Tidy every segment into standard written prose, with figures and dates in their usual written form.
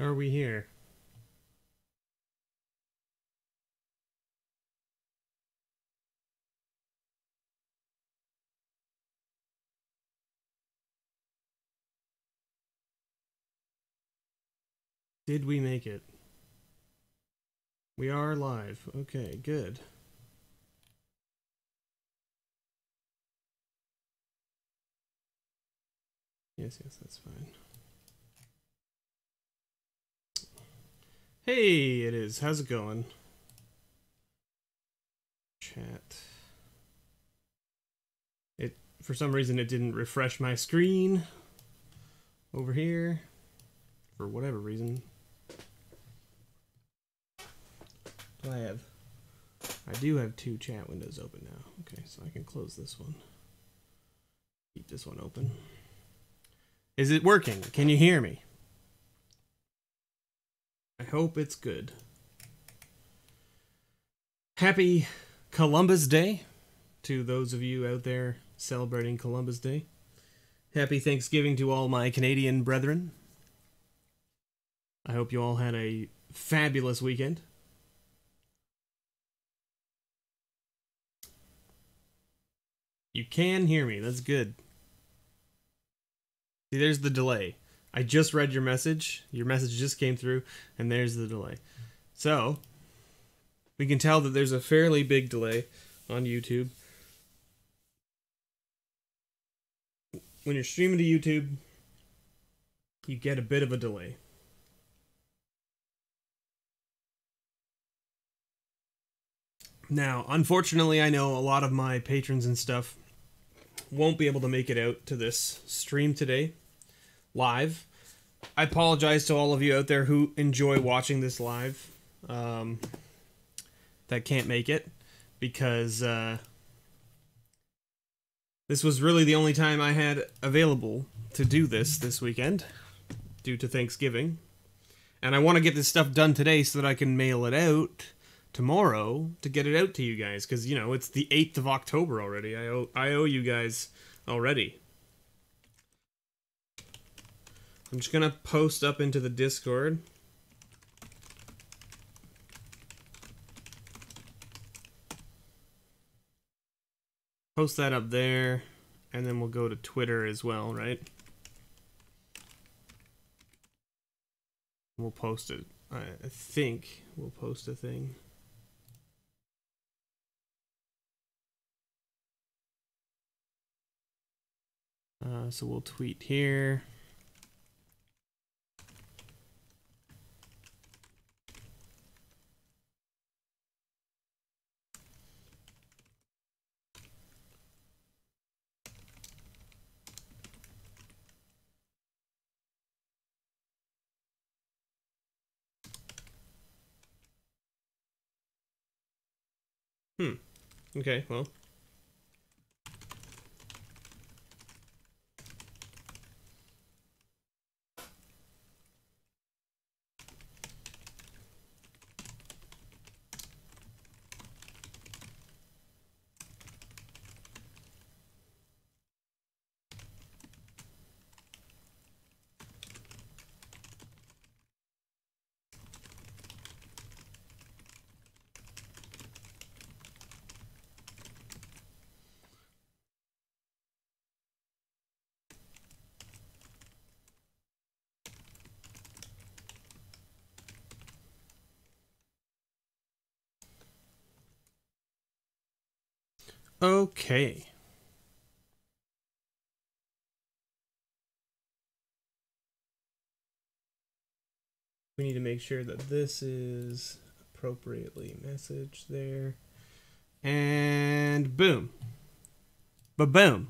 are we here? Did we make it? We are live. Okay, good. Yes, that's fine. Hey, it is. How's it going? Chat. For some reason, it didn't refresh my screen over here. For whatever reason. I do have 2 chat windows open now. Okay, so I can close this one. Keep this one open. Is it working? Can you hear me? I hope it's good. Happy Columbus Day to those of you out there celebrating Columbus Day. Happy Thanksgiving to all my Canadian brethren. I hope you all had a fabulous weekend. You can hear me. That's good. See, there's the delay. I just read your message. Your message just came through, and there's the delay. So, we can tell that there's a fairly big delay on YouTube. When you're streaming to YouTube, you get a bit of a delay. Now, unfortunately, I know a lot of my patrons and stuff won't be able to make it out to this stream today, live. I apologize to all of you out there who enjoy watching this live, that can't make it, because this was really the only time I had available to do this weekend, due to Thanksgiving. And I want to get this stuff done today so that I can mail it out tomorrow to get it out to you guys, because, you know, it's the 8th of October already. I owe you guys already. I'm just gonna post up into the Discord. Post that up there, and then we'll go to Twitter as well, right? We'll post it. I think we'll post a thing. So we'll tweet here. Okay, well. Okay. We need to make sure that this is appropriately messaged there. And boom. Ba-boom.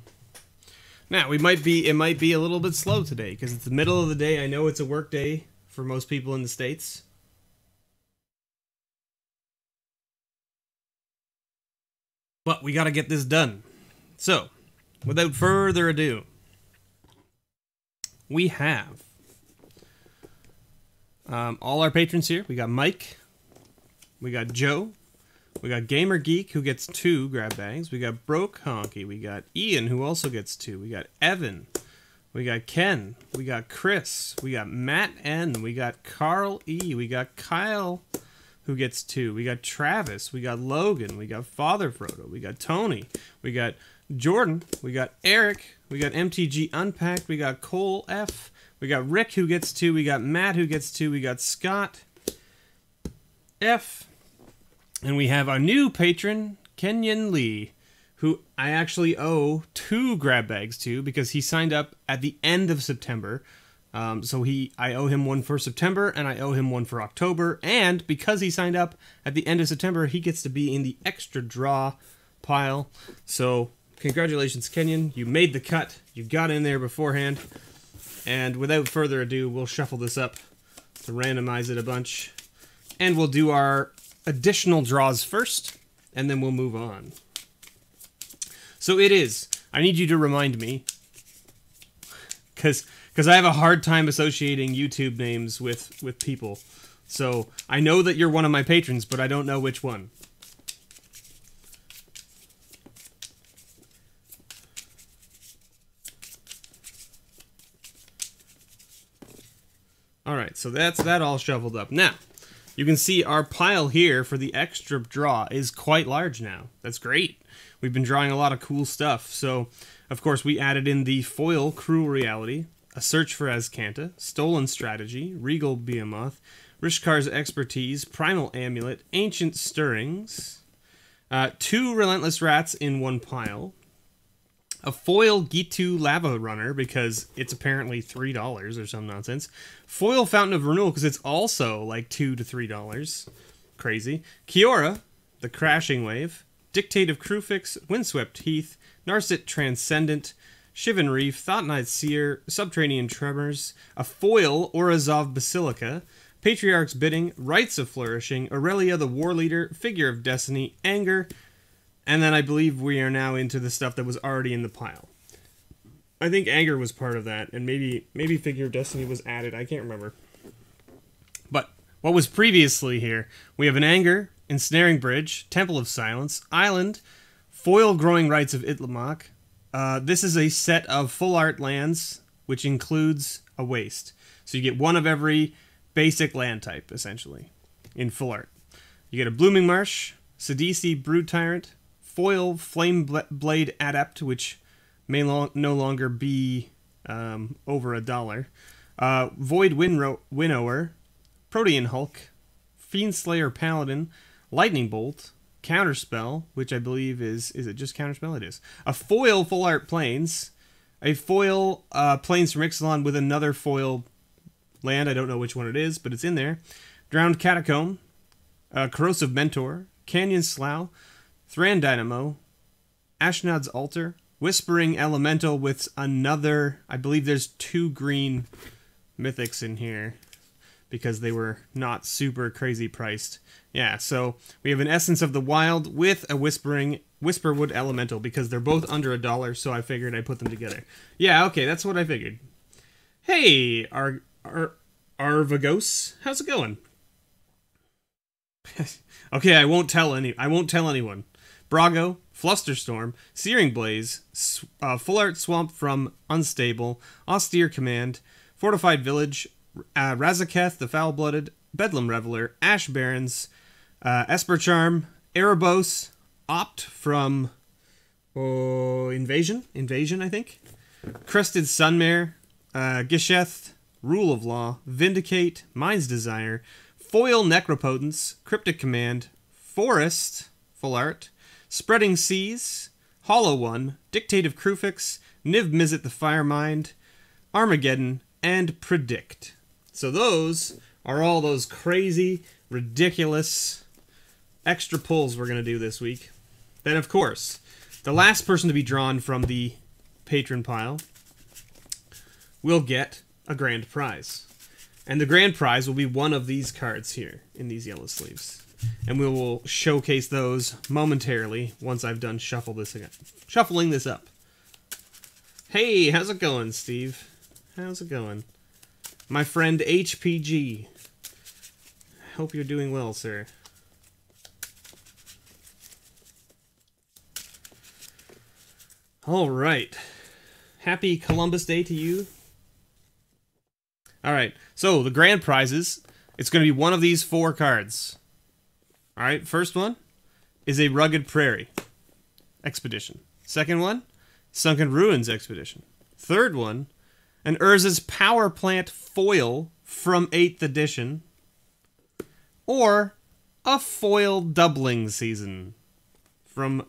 Now, it might be a little bit slow today because it's the middle of the day. I know it's a work day for most people in the States. But we got to get this done. So, without further ado, we have all our patrons here. We got Mike, we got Joe, we got Gamer Geek, who gets 2 grab bags, we got Broke Honky, we got Ian, who also gets 2, we got Evan, We got Ken. We got Chris. We got Matt N. We got Carl E. We got Kyle, who gets 2. We got Travis. We got Logan. We got Father Frodo. We got Tony. We got Jordan. We got Eric. We got MTG Unpacked. We got Cole F. We got Rick, who gets 2. We got Matt, who gets 2. We got Scott F. And we have our new patron, Kenyon Lee, who I actually owe 2 grab bags to because he signed up at the end of September. So I owe him one for September and I owe him one for October. And because he signed up at the end of September, he gets to be in the extra draw pile. So congratulations, Kenyon. You made the cut. You got in there beforehand. And without further ado, we'll shuffle this up to randomize it a bunch. And we'll do our additional draws first, and then we'll move on. So it is. I need you to remind me, because I have a hard time associating YouTube names with people. So I know that you're one of my patrons, but I don't know which one. Alright, so that's that all shuffled up. Now, you can see our pile here for the extra draw is quite large now. That's great. We've been drawing a lot of cool stuff. So, of course, we added in the foil Cruel Reality, A Search for Azcanta, Stolen Strategy, Regal Behemoth, Rishkar's Expertise, Primal Amulet, Ancient Stirrings, 2 Relentless Rats in one pile, a foil Gitu Lava Runner, because it's apparently $3 or some nonsense. Foil Fountain of Renewal, because it's also like $2 to $3. Crazy. Kiora, the Crashing Wave. Dictative Crewfix, Windswept Heath, Narset Transcendent, Shivan Reef, Thought Knight Seer, Subterranean Tremors, a foil Orazov Basilica, Patriarch's Bidding, Rites of Flourishing, Aurelia the War Leader, Figure of Destiny, Anger, and then I believe we are now into the stuff that was already in the pile. I think Anger was part of that, and maybe Figure of Destiny was added. I can't remember. But what was previously here, we have an Anger, Ensnaring Bridge, Temple of Silence, Island, Foil Growing Rites of Itlamok. This is a set of full art lands, which includes a waste. So you get one of every basic land type, essentially, in full art. You get a Blooming Marsh, Sidisi Brood Tyrant, Foil Flame Blade Adept, which may no longer be over $1. Void Winnower, Protean Hulk, Fiendslayer Paladin, Lightning Bolt, Counterspell, which I believe is it just Counterspell? It is. A foil Full Art Plains, a foil Plains from Ixalan with another foil land. I don't know which one it is, but it's in there. Drowned Catacomb, Corrosive Mentor, Canyon Slough, Thran Dynamo, Ashnod's Altar, Whispering Elemental with another, I believe there's 2 green mythics in here because they were not super crazy priced. Yeah, so we have an Essence of the Wild with a Whisperwood Elemental because they're both under $1, so I figured I'd put them together. Yeah, okay, that's what I figured. Hey, Arvagos, how's it going? Okay, I won't tell anyone. Brago, Flusterstorm, Searing Blaze, Full Art Swamp from Unstable, Austere Command, Fortified Village, Razaketh the Foul-Blooded, Bedlam Reveler, Ash Barons, Esper Charm, Erebos, Opt from Invasion, I think, Crested Sunmare, Gisheth, Rule of Law, Vindicate, Mind's Desire, Foil Necropotence, Cryptic Command, Forest, Full Art, Spreading Seas, Hollow One, Dictative Crewfix, Niv Mizzet the Firemind, Armageddon, and Predict. So those are all those crazy, ridiculous extra pulls we're going to do this week. Then, of course, the last person to be drawn from the patron pile will get a grand prize. And the grand prize will be one of these cards here in these yellow sleeves. And we will showcase those momentarily once I've done shuffling this up. Hey, how's it going, Steve? How's it going? My friend HPG. Hope you're doing well, sir. All right. Happy Columbus Day to you. All right, so the grand prizes, it's going to be one of these 4 cards. All right, first one is a Rugged Prairie Expedition. Second one, Sunken Ruins Expedition. Third one, an Urza's Power Plant foil from 8th edition. Or a foil doubling season from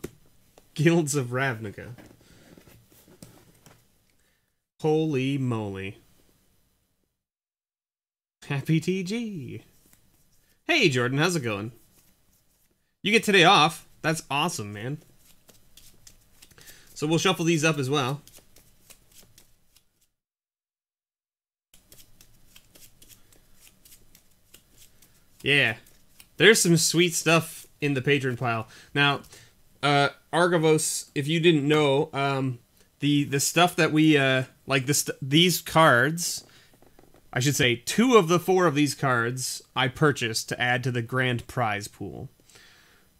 Guilds of Ravnica. Holy moly. Happy TG. Hey, Jordan, how's it going? You get today off. That's awesome, man. So we'll shuffle these up as well. Yeah. There's some sweet stuff in the patron pile. Now, Argavos, if you didn't know, the stuff that we, like these cards, I should say 2 of the 4 of these cards I purchased to add to the grand prize pool.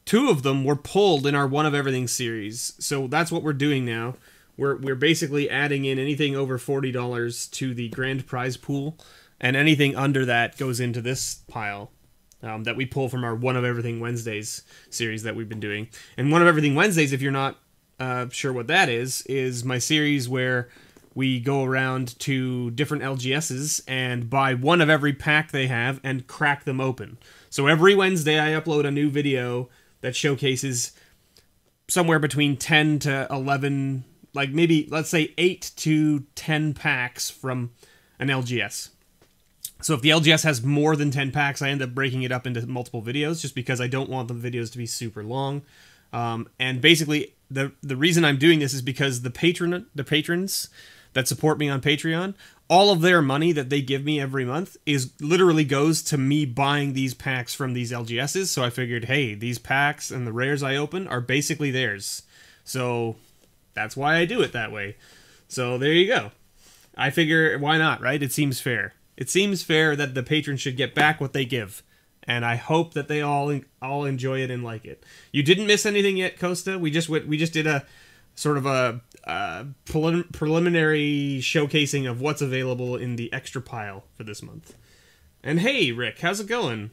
2 of them were pulled in our One of Everything series, so that's what we're doing now. We're basically adding in anything over $40 to the grand prize pool, and anything under that goes into this pile. That we pull from our One of Everything Wednesdays series that we've been doing. And One of Everything Wednesdays, if you're not sure what that is my series where we go around to different LGSs and buy one of every pack they have and crack them open. So every Wednesday I upload a new video that showcases somewhere between 10 to 11, like maybe, let's say 8 to 10 packs from an LGS. So if the LGS has more than 10 packs, I end up breaking it up into multiple videos just because I don't want the videos to be super long. And basically, the reason I'm doing this is because the patrons that support me on Patreon, all of their money that they give me every month is literally goes to me buying these packs from these LGSs. So I figured, hey, these packs and the rares I open are basically theirs. So that's why I do it that way. So there you go. I figure, why not, right? It seems fair. It seems fair that the patrons should get back what they give, and I hope that they all enjoy it and like it. You didn't miss anything yet, Costa. We just did a sort of a preliminary showcasing of what's available in the extra pile for this month. And hey, Rick, how's it going?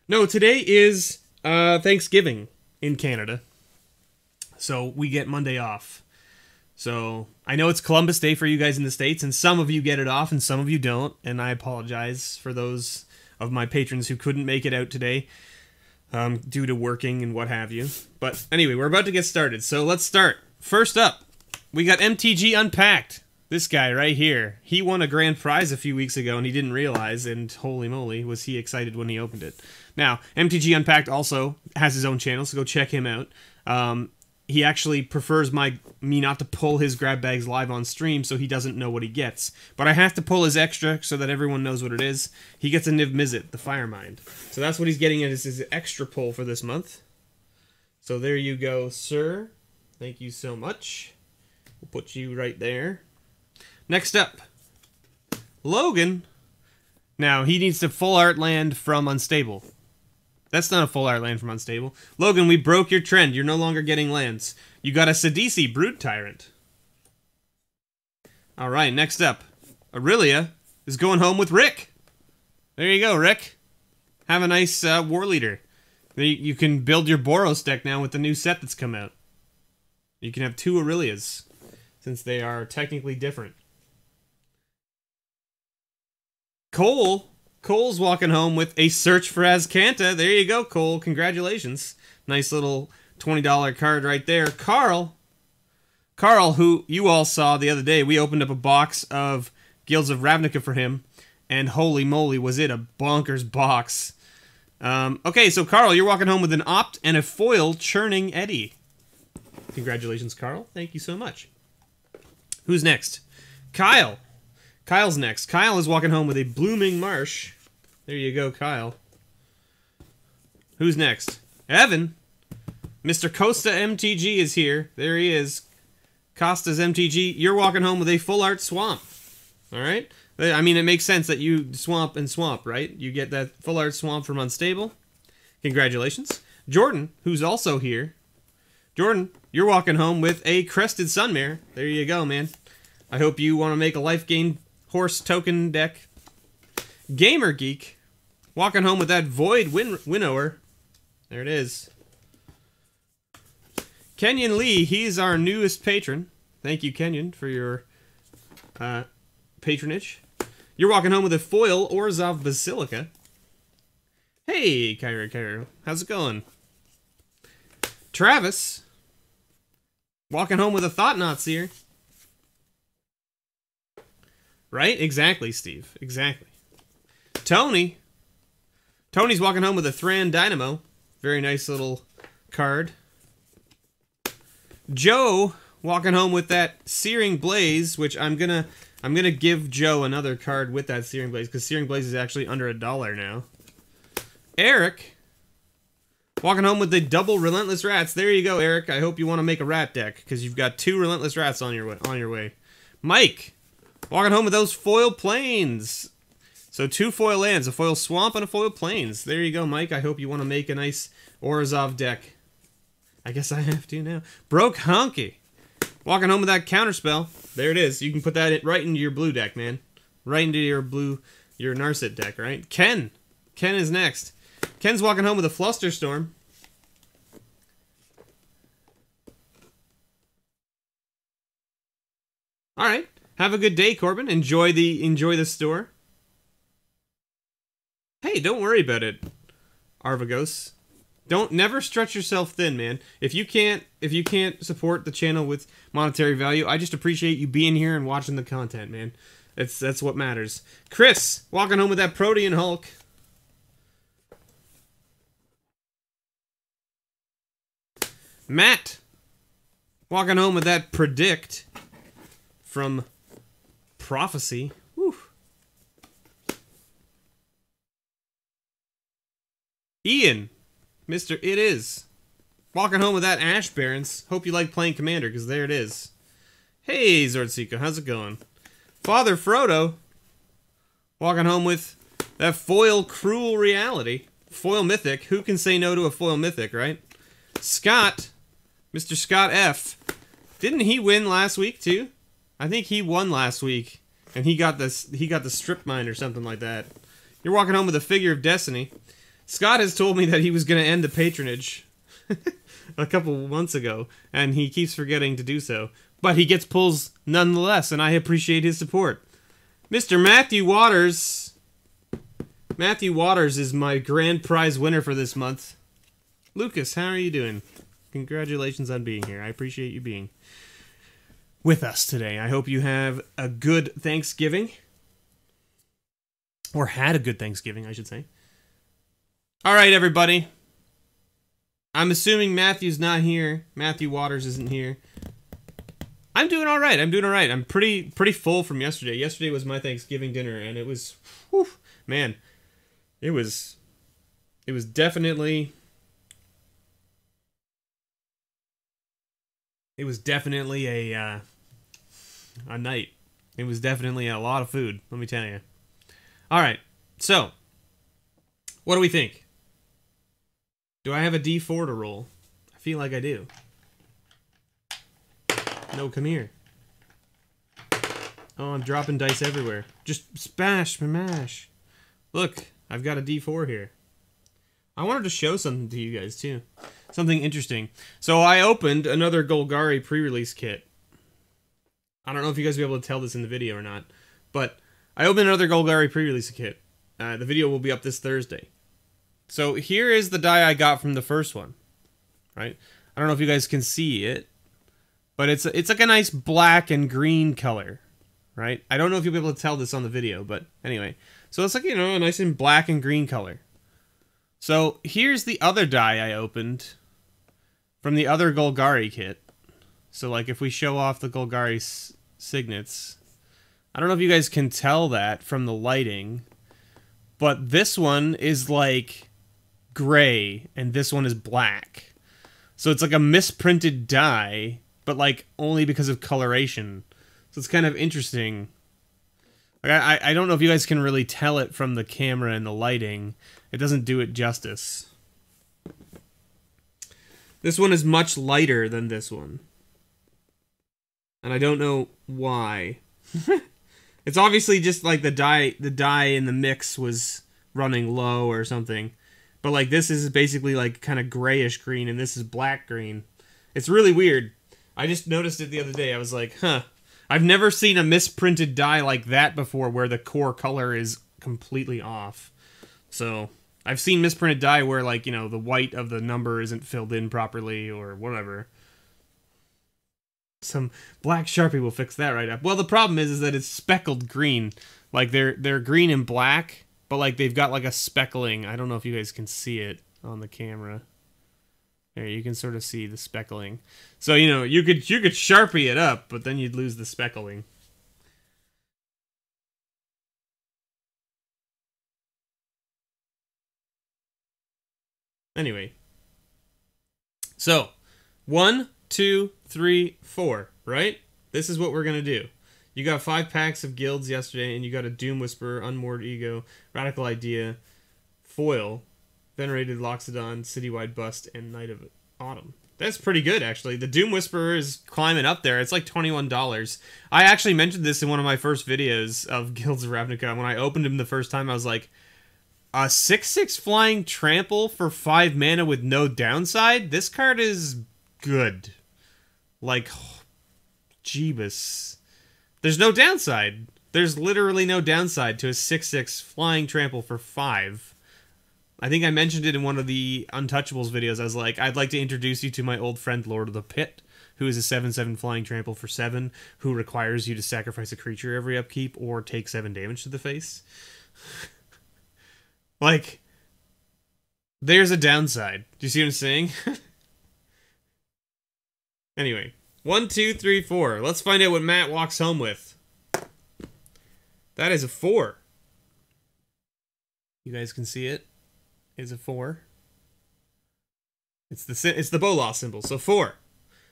No, today is Thanksgiving in Canada, so we get Monday off. So, I know it's Columbus Day for you guys in the States, and some of you get it off, and some of you don't, and I apologize for those of my patrons who couldn't make it out today due to working and what have you. But anyway, we're about to get started, so let's start. First up, we got Mtg Unpacked. This guy right here. He won a grand prize a few weeks ago, and he didn't realize, and holy moly, was he excited when he opened it. Now, Mtg Unpacked also has his own channel, so go check him out. He actually prefers me not to pull his grab bags live on stream, so he doesn't know what he gets. But I have to pull his extra so that everyone knows what it is. He gets a Niv Mizzet, the Firemind. So that's what he's getting as his extra pull for this month. So there you go, sir. Thank you so much. We'll put you right there. Next up, Logan. Now, he needs to full art land from Unstable. That's not a full art land from Unstable. Logan, we broke your trend. You're no longer getting lands. You got a Sidisi Brood Tyrant. Alright, next up. Aurelia is going home with Rick. There you go, Rick. Have a nice War Leader. You can build your Boros deck now with the new set that's come out. You can have 2 Aurelias, since they are technically different. Cole's walking home with a Search for Azcanta. There you go, Cole. Congratulations. Nice little $20 card right there. Carl, who you all saw the other day, we opened up a box of Guilds of Ravnica for him, and holy moly, was it a bonkers box. Okay, so Carl, you're walking home with an Opt and a foil Churning Eddy. Congratulations, Carl. Thank you so much. Who's next? Kyle. Kyle's next. Kyle is walking home with a Blooming Marsh. There you go, Kyle. Who's next? Evan. Mr. Costa MTG is here. There he is. Costa's MTG. You're walking home with a full art Swamp. Alright? I mean, it makes sense that you swamp and swamp, right? You get that full art Swamp from Unstable. Congratulations. Jordan, who's also here. Jordan, you're walking home with a Crested Sunmare. There you go, man. I hope you want to make a life gain horse token deck. Gamer Geek, walking home with that Void Winnower. There it is. Kenyon Lee, he's our newest patron. Thank you, Kenyon, for your patronage. You're walking home with a foil Orzhov Basilica. Hey, Cairo. How's it going? Travis, walking home with a Thought-Knot Seer. Right? Exactly, Steve. Exactly. Tony's walking home with a Thran Dynamo. Very nice little card. Joe, walking home with that Searing Blaze, which I'm gonna give Joe another card with that Searing Blaze, because Searing Blaze is actually under $1 now. Eric, walking home with the double Relentless Rats. There you go, Eric. I hope you want to make a rat deck, because you've got 2 Relentless Rats on your way. Mike, walking home with those foil plains. So 2 foil lands, a foil swamp and a foil plains. There you go, Mike. I hope you want to make a nice Orzhov deck. I guess I have to now. Broke Honky, walking home with that Counterspell. There it is. You can put that right into your blue deck, man. Right into your Narset deck, right? Ken is next. Ken's walking home with a Flusterstorm. All right. Have a good day, Corbin. Enjoy the store. Hey, don't worry about it, Arvagos. Never stretch yourself thin, man. If you can't support the channel with monetary value, I just appreciate you being here and watching the content, man. That's what matters. Chris, walking home with that Protean Hulk. Matt, walking home with that Predict from Prophecy. Whew. Ian, Mr. It Is, walking home with that Ash Barons. Hope you like playing Commander, because there it is. Hey, Zordseeko, how's it going? Father Frodo, walking home with that foil Cruel Reality. Foil Mythic. Who can say no to a foil Mythic, right? Scott, Mr. Scott F. Didn't he win last week, too? I think he won last week, and he got the Strip Mine or something like that. You're walking home with a Figure of Destiny. Scott has told me that he was going to end the patronage a couple months ago, and he keeps forgetting to do so. But he gets pulls nonetheless, and I appreciate his support. Mr. Matthew Waters. Matthew Waters is my grand prize winner for this month. Lucas, how are you doing? Congratulations on being here. I appreciate you being with us today. I hope you have a good Thanksgiving. Or had a good Thanksgiving, I should say. All right, everybody. I'm assuming Matthew's not here. Matthew Waters isn't here. I'm doing all right. I'm pretty full from yesterday. Yesterday was my Thanksgiving dinner, and it was, whew, man, it was definitely a night. It was definitely a lot of food, let me tell you. All right, so what do we think? Do I have a D4 to roll? I feel like I do. No, come here. Oh, I'm dropping dice everywhere. Just smash, mash. Look, I've got a D4 here. I wanted to show something to you guys, too. Something interesting. So I opened another Golgari pre-release kit. I don't know if you guys will be able to tell this in the video or not, but I opened another Golgari pre-release kit. The video will be up this Thursday. So here is the die I got from the first one, right? I don't know if you guys can see it, but it's like a nice black and green color, right? I don't know if you'll be able to tell this on the video, but anyway. So it's like, you know, a nice and black and green color. So here's the other die I opened from the other Golgari kit. So like if we show off the Golgari signets, I don't know if you guys can tell that from the lighting, but this one is like gray and this one is black. So it's like a misprinted die, but like only because of coloration. So it's kind of interesting. Like I don't know if you guys can really tell it from the camera and the lighting. It doesn't do it justice. This one is much lighter than this one. And I don't know why. It's obviously just like the dye in the mix was running low or something. But like this is basically like kind of grayish green and this is black green. It's really weird. I just noticed it the other day. I was like, huh. I've never seen a misprinted dye like that before where the core color is completely off. So, I've seen misprinted dye where like, you know, the white of the number isn't filled in properly or whatever. Some black Sharpie will fix that right up. Well, the problem is that it's speckled green. Like they're green and black, but like they've got like a speckling. I don't know if you guys can see it on the camera. There, you can sort of see the speckling. So, you know, you could Sharpie it up, but then you'd lose the speckling. Anyway. So, 1, 2, 3, 4, right? This is what we're going to do. You got 5 packs of guilds yesterday, and you got a Doom Whisperer, Unmoored Ego, Radical Idea, Foil, Venerated Loxodon, Citywide Bust, and Night of Autumn. That's pretty good, actually. The Doom Whisperer is climbing up there. It's like $21. I actually mentioned this in one of my first videos of Guilds of Ravnica. When I opened him the first time, I was like, a 6/6 Flying Trample for 5 mana with no downside? This card is good. Like, Jeebus. There's no downside. There's literally no downside to a 6/6 Flying Trample for 5. I think I mentioned it in one of the Untouchables videos. I was like, I'd like to introduce you to my old friend Lord of the Pit, who is a 7/7 Flying Trample for 7, who requires you to sacrifice a creature every upkeep or take 7 damage to the face. Like, there's a downside. Do you see what I'm saying? Anyway, 1, 2, 3, 4. Let's find out what Matt walks home with. That is a 4. You guys can see it. It's a 4. It's the Bolas symbol, so 4.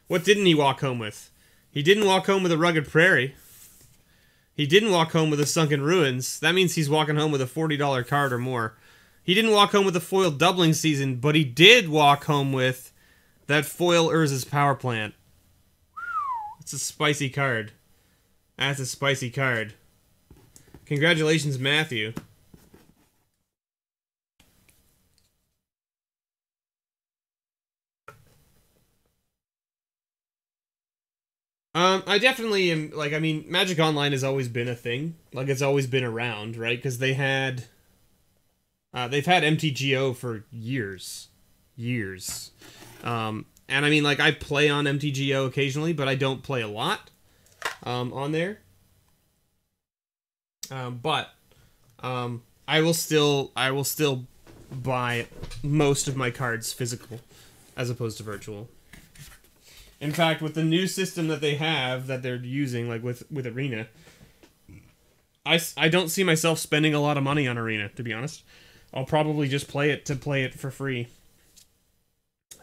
What didn't he walk home with? He didn't walk home with a Rugged Prairie. He didn't walk home with a Sunken Ruins. That means he's walking home with a $40 card or more. He didn't walk home with a foil Doubling Season, but he did walk home with that foil Urza's Power Plant. It's a spicy card. That's a spicy card. Congratulations, Matthew. I definitely am, like, I mean, Magic Online has always been a thing. Like, it's always been around, right? Because they've had MTGO for years. Years. And I mean, like, I play on MTGO occasionally, but I don't play a lot, on there. But I will still buy most of my cards physical, as opposed to virtual. In fact, with the new system that they have, that they're using, like with Arena, I don't see myself spending a lot of money on Arena, to be honest. I'll probably just play it for free.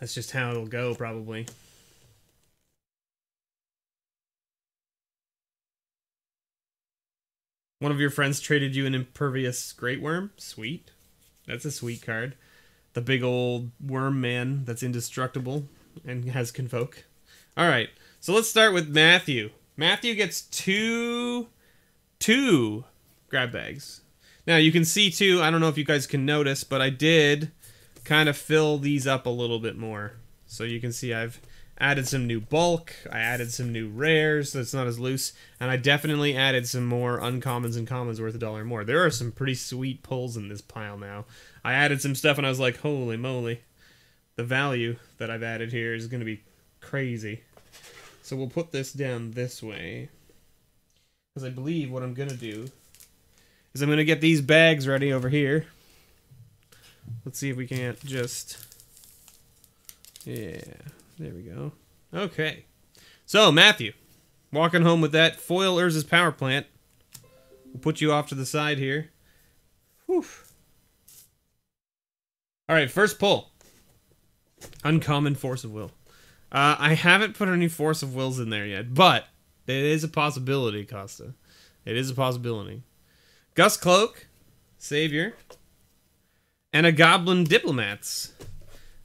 That's just how it'll go, probably. One of your friends traded you an Impervious Great Worm? Sweet. That's a sweet card. The big old worm man that's indestructible and has Convoke. Alright, so let's start with Matthew. Matthew gets two grab bags. Now, you can see, too, I don't know if you guys can notice, but I did kind of fill these up a little bit more. So you can see I've added some new bulk, I added some new rares, so it's not as loose, and I definitely added some more uncommons and commons worth $1 more. There are some pretty sweet pulls in this pile now. I added some stuff and I was like, holy moly. The value that I've added here is going to be crazy. So we'll put this down this way, because I believe what I'm going to do is I'm going to get these bags ready over here. Let's see if we can't just... Yeah, there we go. Okay. So, Matthew, walking home with that foil Urza's Power Plant. We'll put you off to the side here. Whew. Alright, first pull. Uncommon Force of Will. I haven't put any Force of Wills in there yet, but it is a possibility, Costa. It is a possibility. Gust Cloak, Savior, and a Goblin Diplomats.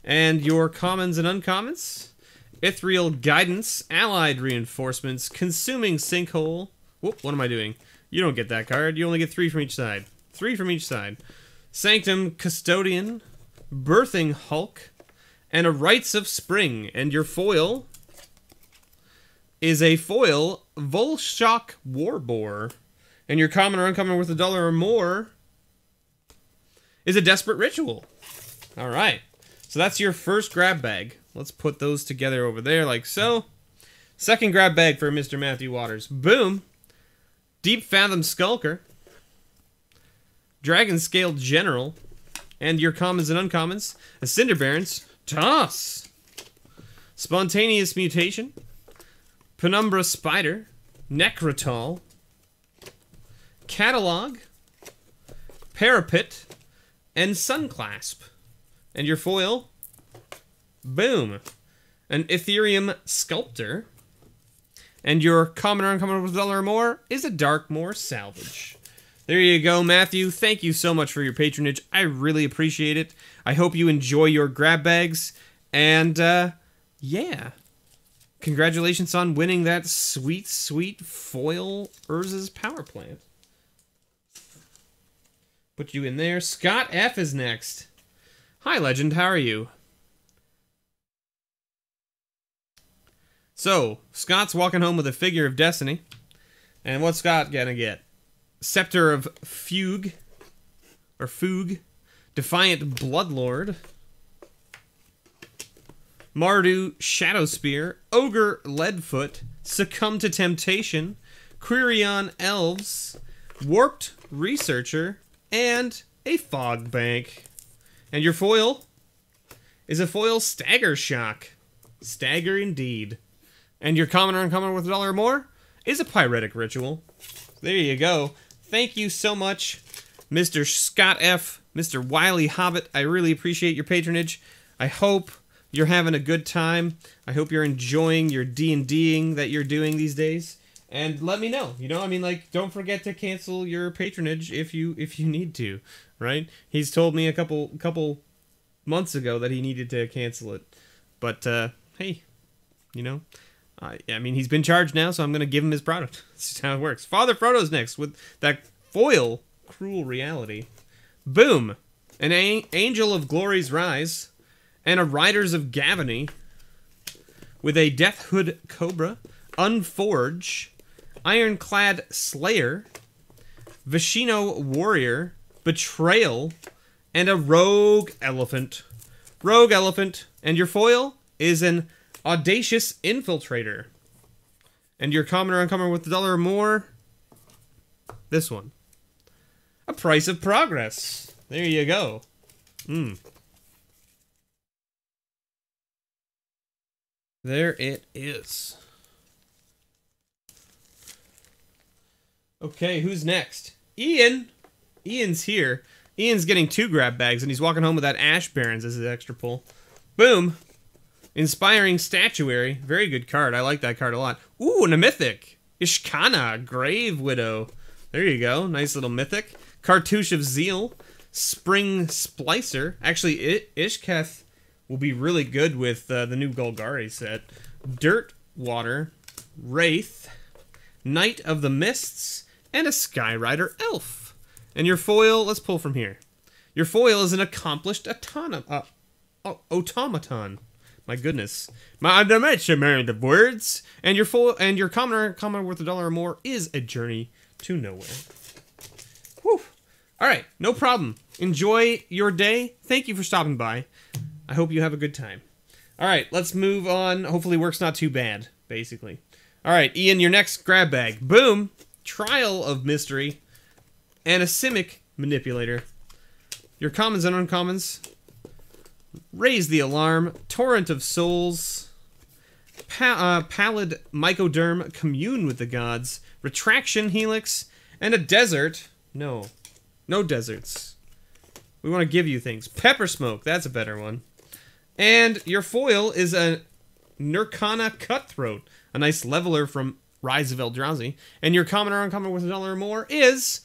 And your commons and uncommons. Ethereal Guidance, Allied Reinforcements, Consuming Sinkhole. Whoop, what am I doing? You don't get that card. You only get 3 from each side. 3 from each side. Sanctum Custodian, Birthing Hulk, and a Rites of Spring. And your foil is a foil Volshock Warboar. And your common or uncommon worth $1 or more is a Desperate Ritual. Alright. So that's your first grab bag. Let's put those together over there like so. Second grab bag for Mr. Matthew Waters. Boom. Deep Fathom Skulker. Dragon Scale General. And your commons and uncommons. A Cinder Barons. Toss. Spontaneous Mutation. Penumbra Spider. Necrotol. Catalog. Parapet. And Sunclasp. And your foil, boom, an Ethereum Sculptor. And your common or uncommon with $1 or more is a Darkmoor Salvage. There you go, Matthew. Thank you so much for your patronage. I really appreciate it. I hope you enjoy your grab bags. And, yeah. Congratulations on winning that sweet, sweet foil Urza's Power Plant. Put you in there. Scott F is next. Hi, Legend. How are you? So, Scott's walking home with a Figure of Destiny. And what's Scott gonna get? Scepter of Fugue. Or Fugue. Defiant Bloodlord. Mardu Shadow Spear. Ogre Leadfoot. Succumb to Temptation. Quirion Elves. Warped Researcher. And a Fog Bank. And your foil is a foil Stagger Shock. Stagger indeed. And your common or uncommon worth $1 or more is a Pyretic Ritual. There you go. Thank you so much, Mr. Scott F., Mr. Wily Hobbit. I really appreciate your patronage. I hope you're having a good time. I hope you're enjoying your D&Ding that you're doing these days. And let me know. You know, I mean, like, don't forget to cancel your patronage if you need to, right? He's told me a couple months ago that he needed to cancel it. But, hey, you know, I mean, he's been charged now, so I'm going to give him his product. That's how it works. Father Frodo's next with that foil Cruel Reality. Boom! An Angel of Glory's Rise and a Riders of Gavany with a Deathhood Cobra, Unforge, Ironclad Slayer, Vishino Warrior, Betrayal, and a Rogue Elephant. Rogue Elephant. And your foil is an Audacious Infiltrator. And your common or uncommon with $1 or more, this one. A Price of Progress. There you go. There it is. Okay, who's next? Ian. Ian's here. Ian's getting 2 grab bags, and he's walking home with that Ash Barons as his extra pull. Boom. Inspiring Statuary. Very good card. I like that card a lot. Ooh, and a Mythic. Ishkana, Grave Widow. There you go. Nice little Mythic. Cartouche of Zeal. Spring Splicer. Actually, Ishketh will be really good with the new Golgari set. Dirt Water. Wraith. Knight of the Mists. And a Skyrider Elf. And your foil, let's pull from here. Your foil is an Accomplished Automaton. My goodness. My dimension of words. And your foil and your common worth $1 or more is a Journey to Nowhere. Whew. Alright, no problem. Enjoy your day. Thank you for stopping by. I hope you have a good time. Alright, let's move on. Hopefully work's not too bad, basically. Alright, Ian, your next grab bag. Boom. Trial of Mystery, and a Simic Manipulator. Your commons and uncommons. Raise the Alarm, Torrent of Souls, Pallid Mycoderm, Commune with the Gods, Retraction Helix, and a Desert. No deserts. We want to give you things. Pepper Smoke, that's a better one. And your foil is a Nurkana Cutthroat, a nice leveler from Rise of Eldrazi. And your common or uncommon with $1 or more is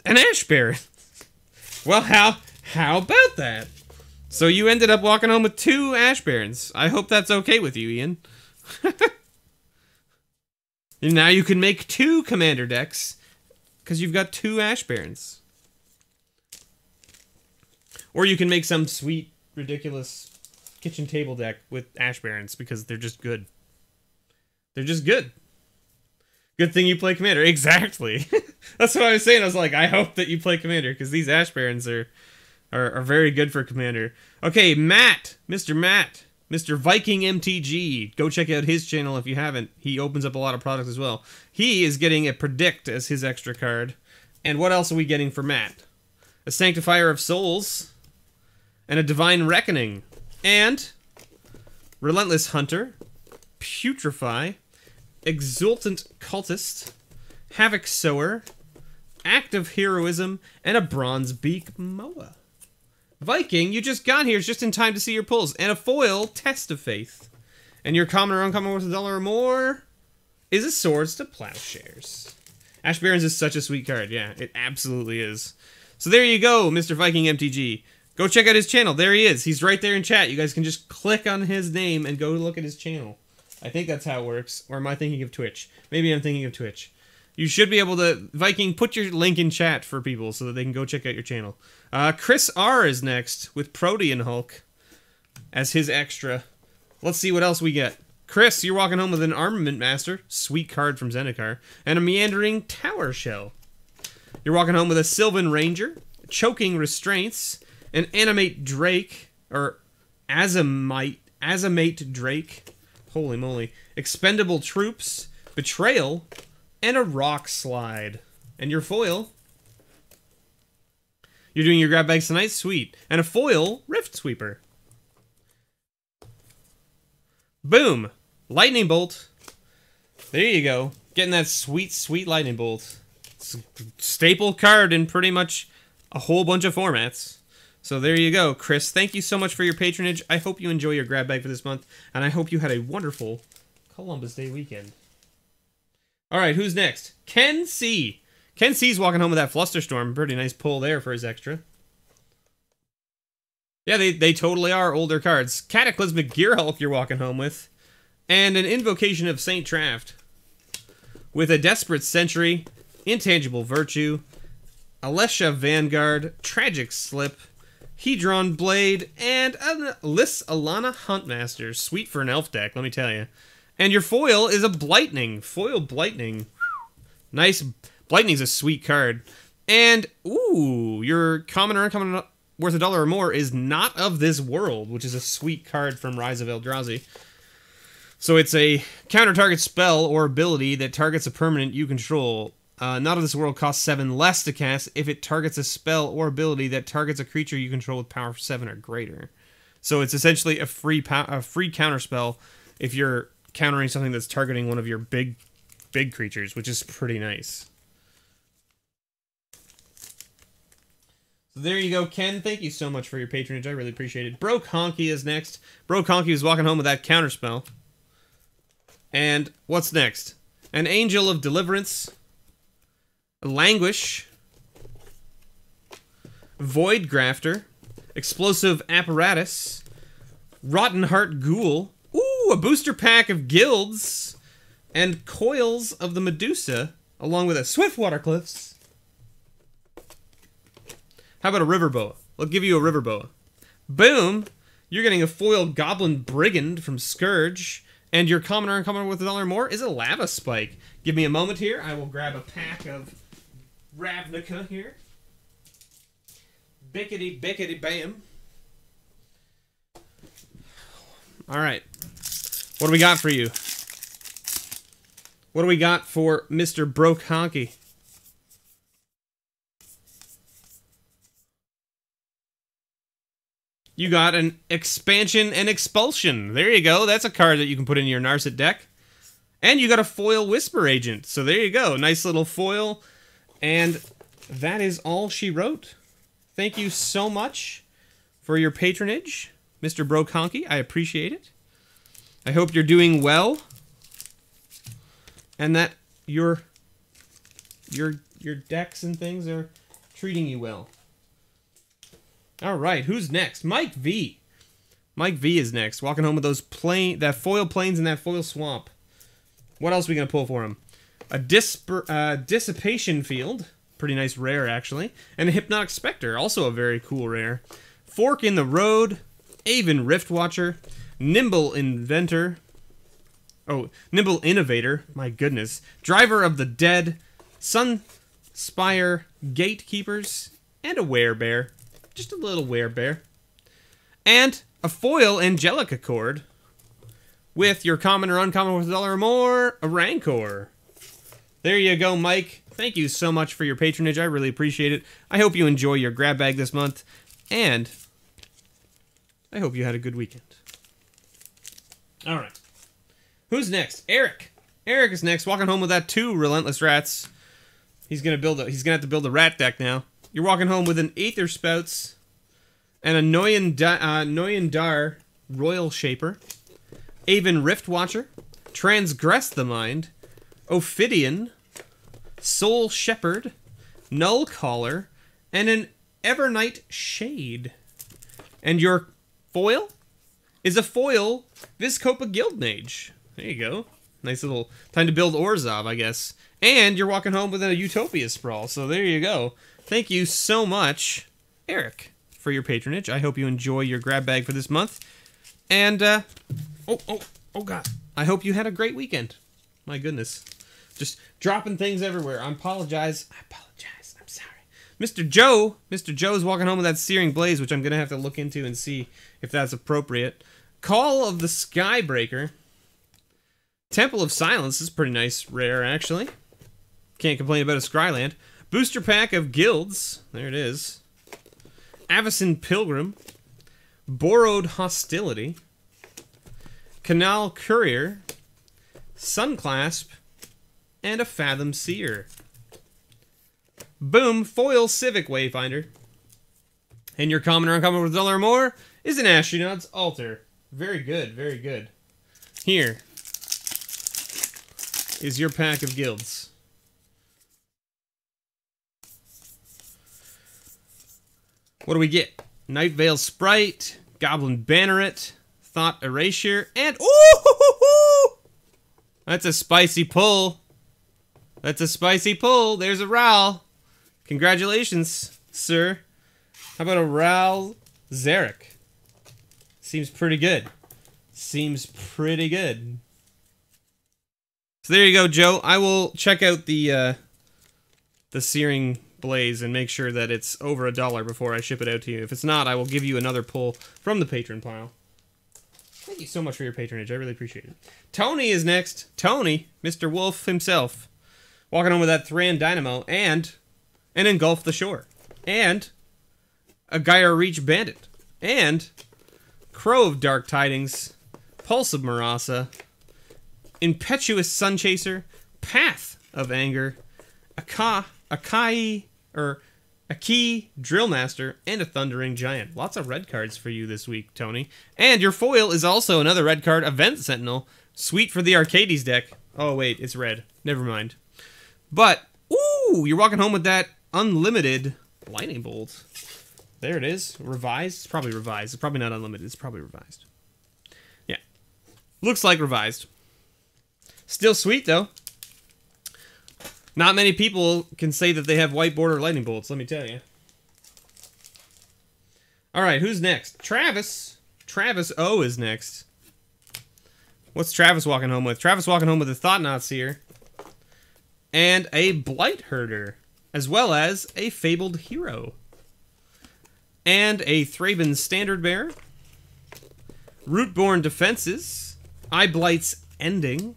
an Ash Baron. Well, how about that? So you ended up walking home with 2 Ash Barons. I hope that's okay with you, Ian. And now you can make 2 commander decks because you've got 2 Ash Barons. Or you can make some sweet, ridiculous kitchen table deck with Ash Barons because they're just good. They're just good. Good thing you play Commander. Exactly. That's what I was saying. I was like, I hope that you play Commander because these Ash Barons are very good for Commander. Okay, Matt. Mr. Viking MTG. Go check out his channel if you haven't. He opens up a lot of products as well. He is getting a Predict as his extra card. And what else are we getting for Matt? A Sanctifier of Souls. And a Divine Reckoning. And Relentless Hunter. Putrefy. Exultant Cultist. Havoc Sower. Act of Heroism. And a Bronze Beak Moa. Viking, you just got here just in time to see your pulls. And a foil, Test of Faith. And your common or uncommon worth $1 or more is a Swords to Plowshares. Ash Barons is such a sweet card. Yeah, it absolutely is. So there you go, Mr. Viking MTG. Go check out his channel. There he is. He's right there in chat. You guys can just click on his name and go look at his channel. I think that's how it works. Or am I thinking of Twitch? Maybe I'm thinking of Twitch. You should be able to, Viking, put your link in chat for people so that they can go check out your channel. Chris R is next with Protean Hulk as his extra. Let's see what else we get. Chris, you're walking home with an Armament Master, sweet card from Zendikar, and a Meandering Tower Shell. You're walking home with a Sylvan Ranger, Choking Restraints, an Animate Drake, or Azamate Drake, holy moly, Expendable Troops, Betrayal, and a Rock Slide. And your foil, you're doing your grab bags tonight? Sweet. And a foil, Rift Sweeper. Boom. Lightning Bolt. There you go. Getting that sweet, sweet Lightning Bolt. It's a staple card in pretty much a whole bunch of formats. So there you go, Chris. Thank you so much for your patronage. I hope you enjoy your grab bag for this month. And I hope you had a wonderful Columbus Day weekend. Alright, who's next? Ken C. Ken C's walking home with that Flusterstorm. Pretty nice pull there for his extra. Yeah, they totally are older cards. Cataclysmic Gearhulk you're walking home with. And an Invocation of Saint Traft. With a Desperate Sentry, Intangible Virtue, Alesha Vanguard, Tragic Slip, Hedron Blade, and a Alana Huntmaster. Sweet for an elf deck, let me tell you. And your foil is a Blightning. Foil Blightning. Nice. Blightning's a sweet card. And, ooh, your common or uncommon worth $1 or more is Not of This World, which is a sweet card from Rise of Eldrazi. So it's a counter-target spell or ability that targets a permanent you control. Not of This World costs 7 less to cast if it targets a spell or ability that targets a creature you control with power 7 or greater. So it's essentially a free counter spell if you're countering something that's targeting one of your big creatures, which is pretty nice. So there you go, Ken. Thank you so much for your patronage. I really appreciate it. Broke Honky is next. Broke Honky is walking home with that counterspell. And what's next? An Angel of Deliverance. Languish. Void Grafter. Explosive Apparatus. Rotten Heart Ghoul. Ooh, a booster pack of guilds. And Coils of the Medusa. Along with a Swiftwater Cliffs. How about a River Boa? We'll give you a River Boa. Boom! You're getting a foil Goblin Brigand from Scourge. And your common or uncommon worth $1 or more is a Lava Spike. Give me a moment here. I will grab a pack of Ravnica here. Bickety, bickety, bam. Alright. What do we got for you? What do we got for Mr. Broke Honky? You got an Expansion and Expulsion. There you go. That's a card that you can put in your Narset deck. And you got a foil Whisper Agent. So there you go. Nice little foil. And that is all she wrote. Thank you so much for your patronage, Mr. Broke Honky. I appreciate it. I hope you're doing well. And that your decks and things are treating you well. All right, who's next? Mike V. Mike V is next. Walking home with those that foil plains and that foil swamp. What else are we going to pull for him? A Dissipation Field. Pretty nice rare, actually. And a Hypnotic Spectre. Also a very cool rare. Fork in the Road. Aven Riftwatcher. Nimble Inventor. Oh, Nimble Innovator. My goodness. Driver of the Dead. Sunspire Gatekeepers. And a Werebear. Just a little Werebear. And a foil Angelica Chord. With your common or uncommon with $1 or more, a Rancor. There you go, Mike. Thank you so much for your patronage. I really appreciate it. I hope you enjoy your grab bag this month. And I hope you had a good weekend. All right. Who's next? Eric. Eric is next. Walking home with that 2 Relentless Rats. He's gonna have to build a rat deck now. You're walking home with an Aether Spouts and a Noyandar Royal Shaper, Aven Riftwatcher, Transgress the Mind, Ophidian, Soul Shepherd, Null Caller, and an Evernight Shade. And your foil is a foil Vizkopa Guildmage. There you go. Nice little time to build Orzhov, I guess. And you're walking home with a Utopia Sprawl, so there you go. Thank you so much, Eric, for your patronage. I hope you enjoy your grab bag for this month. And, oh God. I hope you had a great weekend. My goodness. Just dropping things everywhere. I apologize. I'm sorry. Mr. Joe's walking home with that Searing Blaze, which I'm going to have to look into and see if that's appropriate. Call of the Skybreaker. Temple of Silence is pretty nice rare, actually. Can't complain about a Scryland. Booster pack of Guilds. There it is. Avacyn Pilgrim. Borrowed Hostility. Canal Courier. Sunclasp. And a Fathom Seer. Boom, foil Civic Wayfinder. And your common or uncommon with $1 or more is an Astronaut's Altar. Very good, very good. Here is your pack of guilds. What do we get? Night Veil Sprite, Goblin Banneret, Thought Erasure, and ooh! That's a spicy pull. That's a spicy pull. There's a Ral. Congratulations, sir. How about a Ral Zarek? Seems pretty good. Seems pretty good. So there you go, Joe. I will check out the Searing Blaze and make sure that it's over $1 before I ship it out to you. If it's not, I will give you another pull from the patron pile. Thank you so much for your patronage. I really appreciate it. Tony is next. Tony, Mr. Wolf himself. Walking on with that Thran Dynamo and an Engulf the Shore. And a Gyre Reach Bandit. And Crow of Dark Tidings. Pulse of Marasa. Impetuous Sunchaser. Path of Anger. Aki Drillmaster, and a Thundering Giant. Lots of red cards for you this week, Tony. And your foil is also another red card, Event Sentinel. Sweet for the Arcades deck. Oh, wait, it's red. Never mind. But, ooh, you're walking home with that Unlimited Lightning Bolt. There it is. Revised? It's probably revised. It's probably not unlimited. It's probably revised. Yeah. Looks like revised. Still sweet, though. Not many people can say that they have white border lightning bolts, let me tell you. Alright, who's next? Travis. Travis O is next. What's Travis walking home with? Travis walking home with a Thought-Knot Seer. And a Blight Herder. As well as a Fabled Hero. And a Thraben Standard Bearer. Rootborn Defenses. Eye Blight's Ending.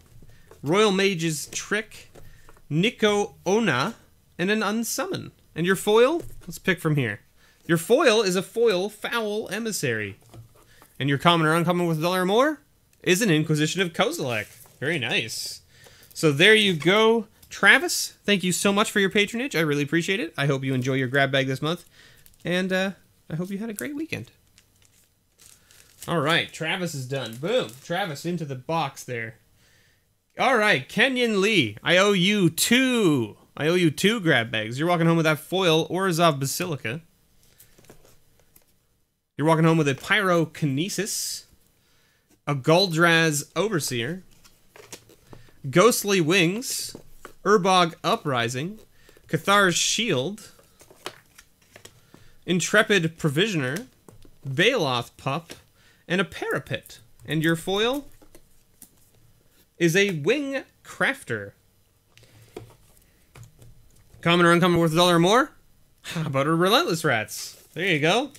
Royal Mage's Trick. Nico Ona, and an Unsummon. And your foil? Let's pick from here. Your foil is a foil Foul Emissary. And your common or uncommon with $1 or more is an Inquisition of Kozilek. Very nice. So there you go, Travis. Thank you so much for your patronage. I really appreciate it. I hope you enjoy your grab bag this month. And I hope you had a great weekend. All right, Travis is done. Boom. Travis into the box there. All right, Kenyon Lee, I owe you two grab bags. You're walking home with that foil Orzhov Basilica. You're walking home with a Pyrokinesis, a Goldraz Overseer, Ghostly Wings, Urbog Uprising, Cathar's Shield, Intrepid Provisioner, Baloth Pup, and a Parapet. And your foil is a Wing Crafter. Common or uncommon worth $1 or more? How about a Relentless Rats? There you go.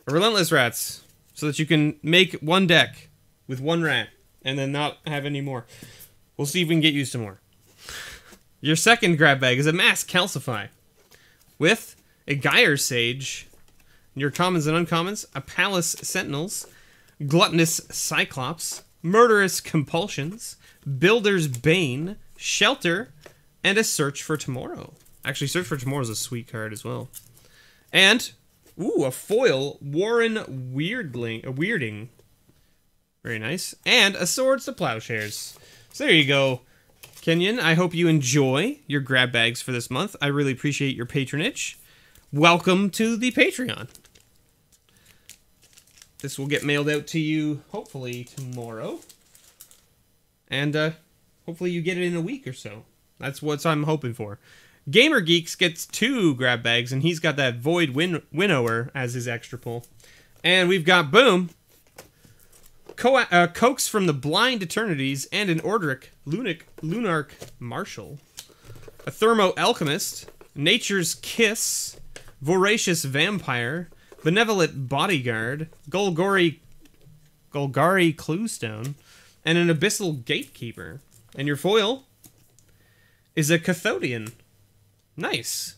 A Relentless Rats. So that you can make one deck with one rat and then not have any more. We'll see if we can get used to more. Your second grab bag is a Mass Calcify with a Gyre Sage. Your commons and uncommons, a Palace Sentinels, Gluttonous Cyclops, Murderous Compulsions, Builder's Bane, Shelter, and a Search for Tomorrow. Actually, Search for Tomorrow is a sweet card as well. And, ooh, a foil, Warren Weirding. Very nice. And a Swords to Plowshares. So there you go, Kenyon. I hope you enjoy your grab bags for this month. I really appreciate your patronage. Welcome to the Patreon. This will get mailed out to you, hopefully, tomorrow. And, hopefully you get it in a week or so. That's what I'm hoping for. Gamer Geeks gets 2 grab bags, and he's got that Void Winnower as his extra pull. And we've got, boom, Coax from the Blind Eternities, and an Ordric Lunarch Marshal. A Thermo Alchemist, Nature's Kiss, Voracious Vampire, Benevolent Bodyguard, Golgari Cluestone, and an Abyssal Gatekeeper. And your foil is a Cathodian. Nice.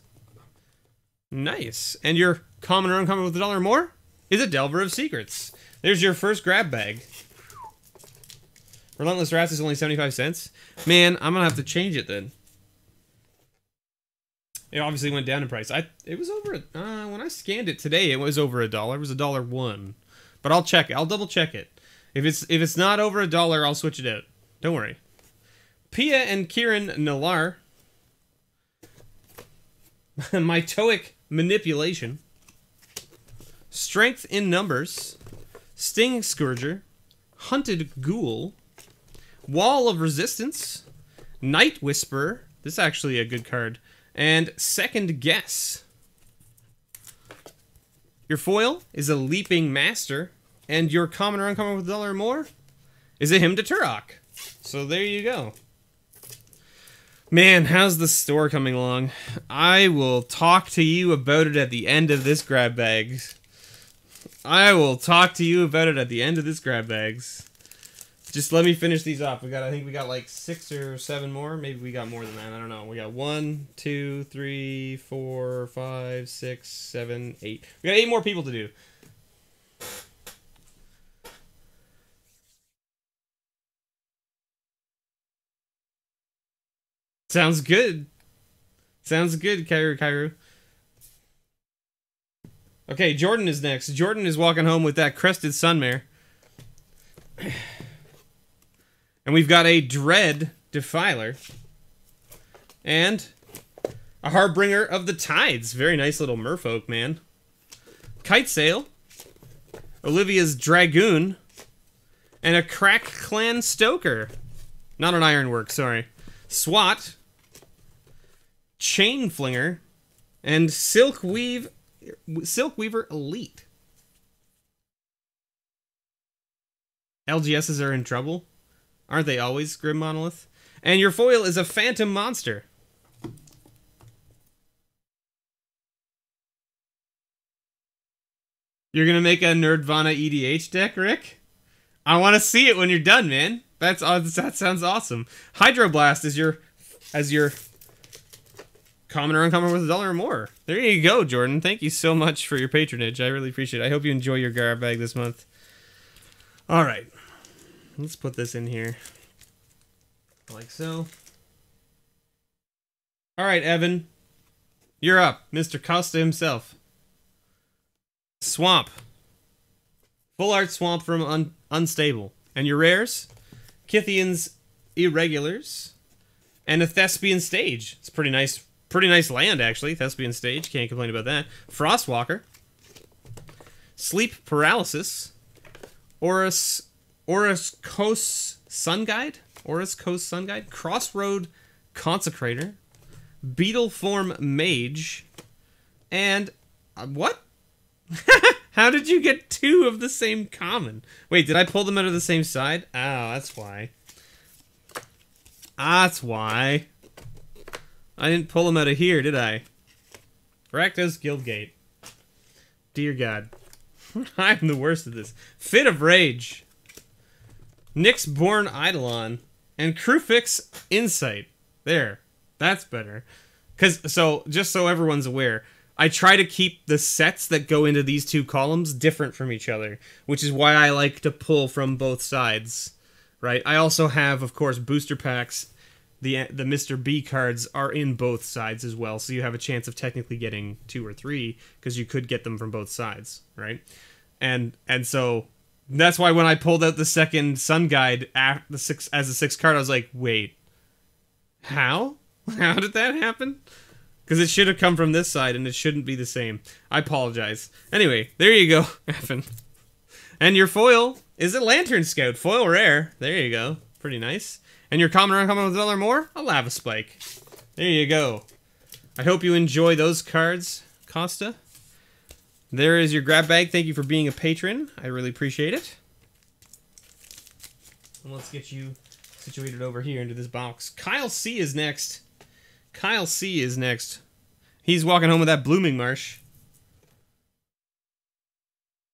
Nice. And your common or uncommon with $1 or more is a Delver of Secrets. There's your first grab bag. Relentless Rats is only 75 cents. Man, I'm gonna have to change it then. It obviously went down in price. It was over, when I scanned it today, it was over $1. It was $1.01. But I'll check it. I'll double check it. If it's not over $1, I'll switch it out. Don't worry. Pia and Kieran Nalar. Mitoic Manipulation. Strength in Numbers. Sting Scourger. Hunted Ghoul. Wall of Resistance. Night Whisperer. This is actually a good card. And Second Guess. Your foil is a Leaping Master. And your common or uncommon with $1 or more is a Hymn to Turok. So there you go. Man, how's the store coming along? I will talk to you about it at the end of this grab bags. I will talk to you about it at the end of this grab bags. Just let me finish these off. I think we got like 6 or 7 more. Maybe we got more than that. I don't know. We got 1, 2, 3, 4, 5, 6, 7, 8. We got 8 more people to do. Sounds good. Sounds good, Kairu. Okay, Jordan is next. Jordan is walking home with that Crested Sunmare. And we've got a Dread Defiler. And a Harbinger of the Tides. Very nice little merfolk, man. Kite Sail. Olivia's Dragoon. And a Crack Clan Stoker. Not an Ironwork, sorry. SWAT. Chain Flinger. And Silkweaver Elite. LGSs are in trouble. Aren't they always, Grim Monolith? And your foil is a Phantom Monster. You're gonna make a Nerdvana EDH deck, Rick? I want to see it when you're done, man. That sounds awesome. Hydroblast is your common or uncommon with $1 or more. There you go, Jordan. Thank you so much for your patronage. I really appreciate it. I hope you enjoy your grab bag this month. All right. Let's put this in here. Like so. All right, Evan. You're up. Mr. Costa himself. Swamp. Full art Swamp from Unstable. And your rares? Kithian's Irregulars. And a Thespian Stage. It's pretty nice land, actually. Thespian Stage. Can't complain about that. Frostwalker. Sleep Paralysis, Aurus Coast Sun Guide, Crossroad Consecrator, Beetle Form Mage, and what? How did you get 2 of the same common? Wait, did I pull them out of the same side? Oh, that's why. That's why. I didn't pull them out of here, did I? Rakdos Guildgate. Dear God. I'm the worst at this. Fit of Rage. Nyxborn Eidolon. And Crewfix Insight. There. That's better. Just so everyone's aware, I try to keep the sets that go into these 2 columns different from each other, which is why I like to pull from both sides, right? I also have, of course, booster packs. The Mr. B cards are in both sides as well, so you have a chance of technically getting 2 or 3, because you could get them from both sides, right? And so that's why when I pulled out the second Sun Guide as a 6th card, I was like, wait, how? How did that happen? Because it should have come from this side, and it shouldn't be the same. I apologize. Anyway, there you go, Evan. And your foil is a Lantern Scout, foil rare. There you go. Pretty nice. And your common or uncommon with $1 more, a Lava Spike. There you go. I hope you enjoy those cards, Costa. There is your grab bag. Thank you for being a patron. I really appreciate it. And let's get you situated over here into this box. Kyle C is next. Kyle C is next. He's walking home with that Blooming Marsh.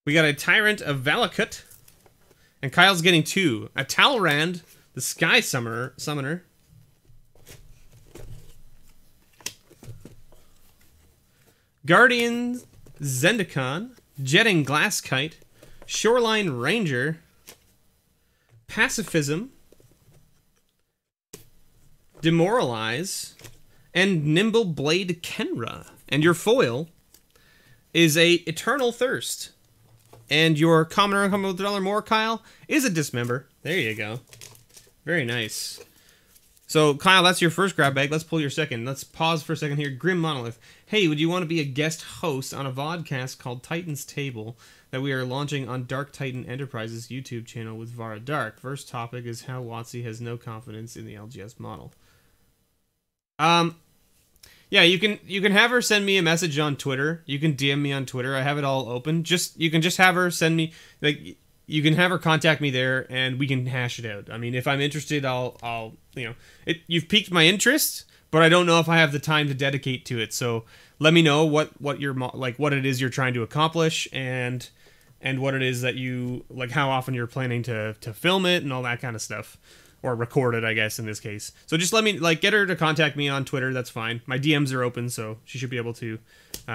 We got a Tyrant of Valakut. And Kyle's getting 2. A Talrand, the Sky Summoner. Guardian Zendikon. Jetting Glasskite. Shoreline Ranger. Pacifism. Demoralize. And Nimble Blade Kenra. And your foil is a Eternal Thirst. And your common or uncommon with $1 more, Kyle, is a Dismember. There you go. Very nice. So, Kyle, that's your first grab bag. Let's pull your second. Let's pause for a second here. Grim Monolith. Hey, would you want to be a guest host on a vodcast called Titan's Table that we are launching on Dark Titan Enterprises YouTube channel with Vara Dark? First topic is how WotC has no confidence in the LGS model. Yeah, you can have her send me a message on Twitter. You can DM me on Twitter. I have it all open. You can just have her send me, like, you can have her contact me there, and we can hash it out. I mean, if I'm interested, I'll you've piqued my interest, but I don't know if I have the time to dedicate to it. So let me know what it is you're trying to accomplish, and what it is that you like, how often you're planning to film it, and all that kind of stuff. Or record it, I guess, in this case. So just let me, get her to contact me on Twitter. That's fine. My DMs are open, so she should be able to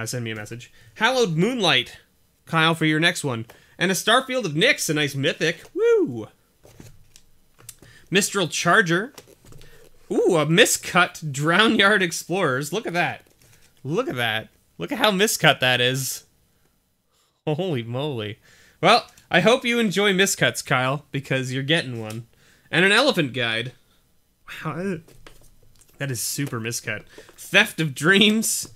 send me a message. Hallowed Moonlight, Kyle, for your next one. And a Starfield of Nyx, a nice mythic. Woo! Mistral Charger. Ooh, a miscut Drownyard Explorers. Look at that. Look at that. Look at how miscut that is. Holy moly. Well, I hope you enjoy miscuts, Kyle, because you're getting one. And an Elephant Guide. Wow, that is super miscut. Theft of Dreams.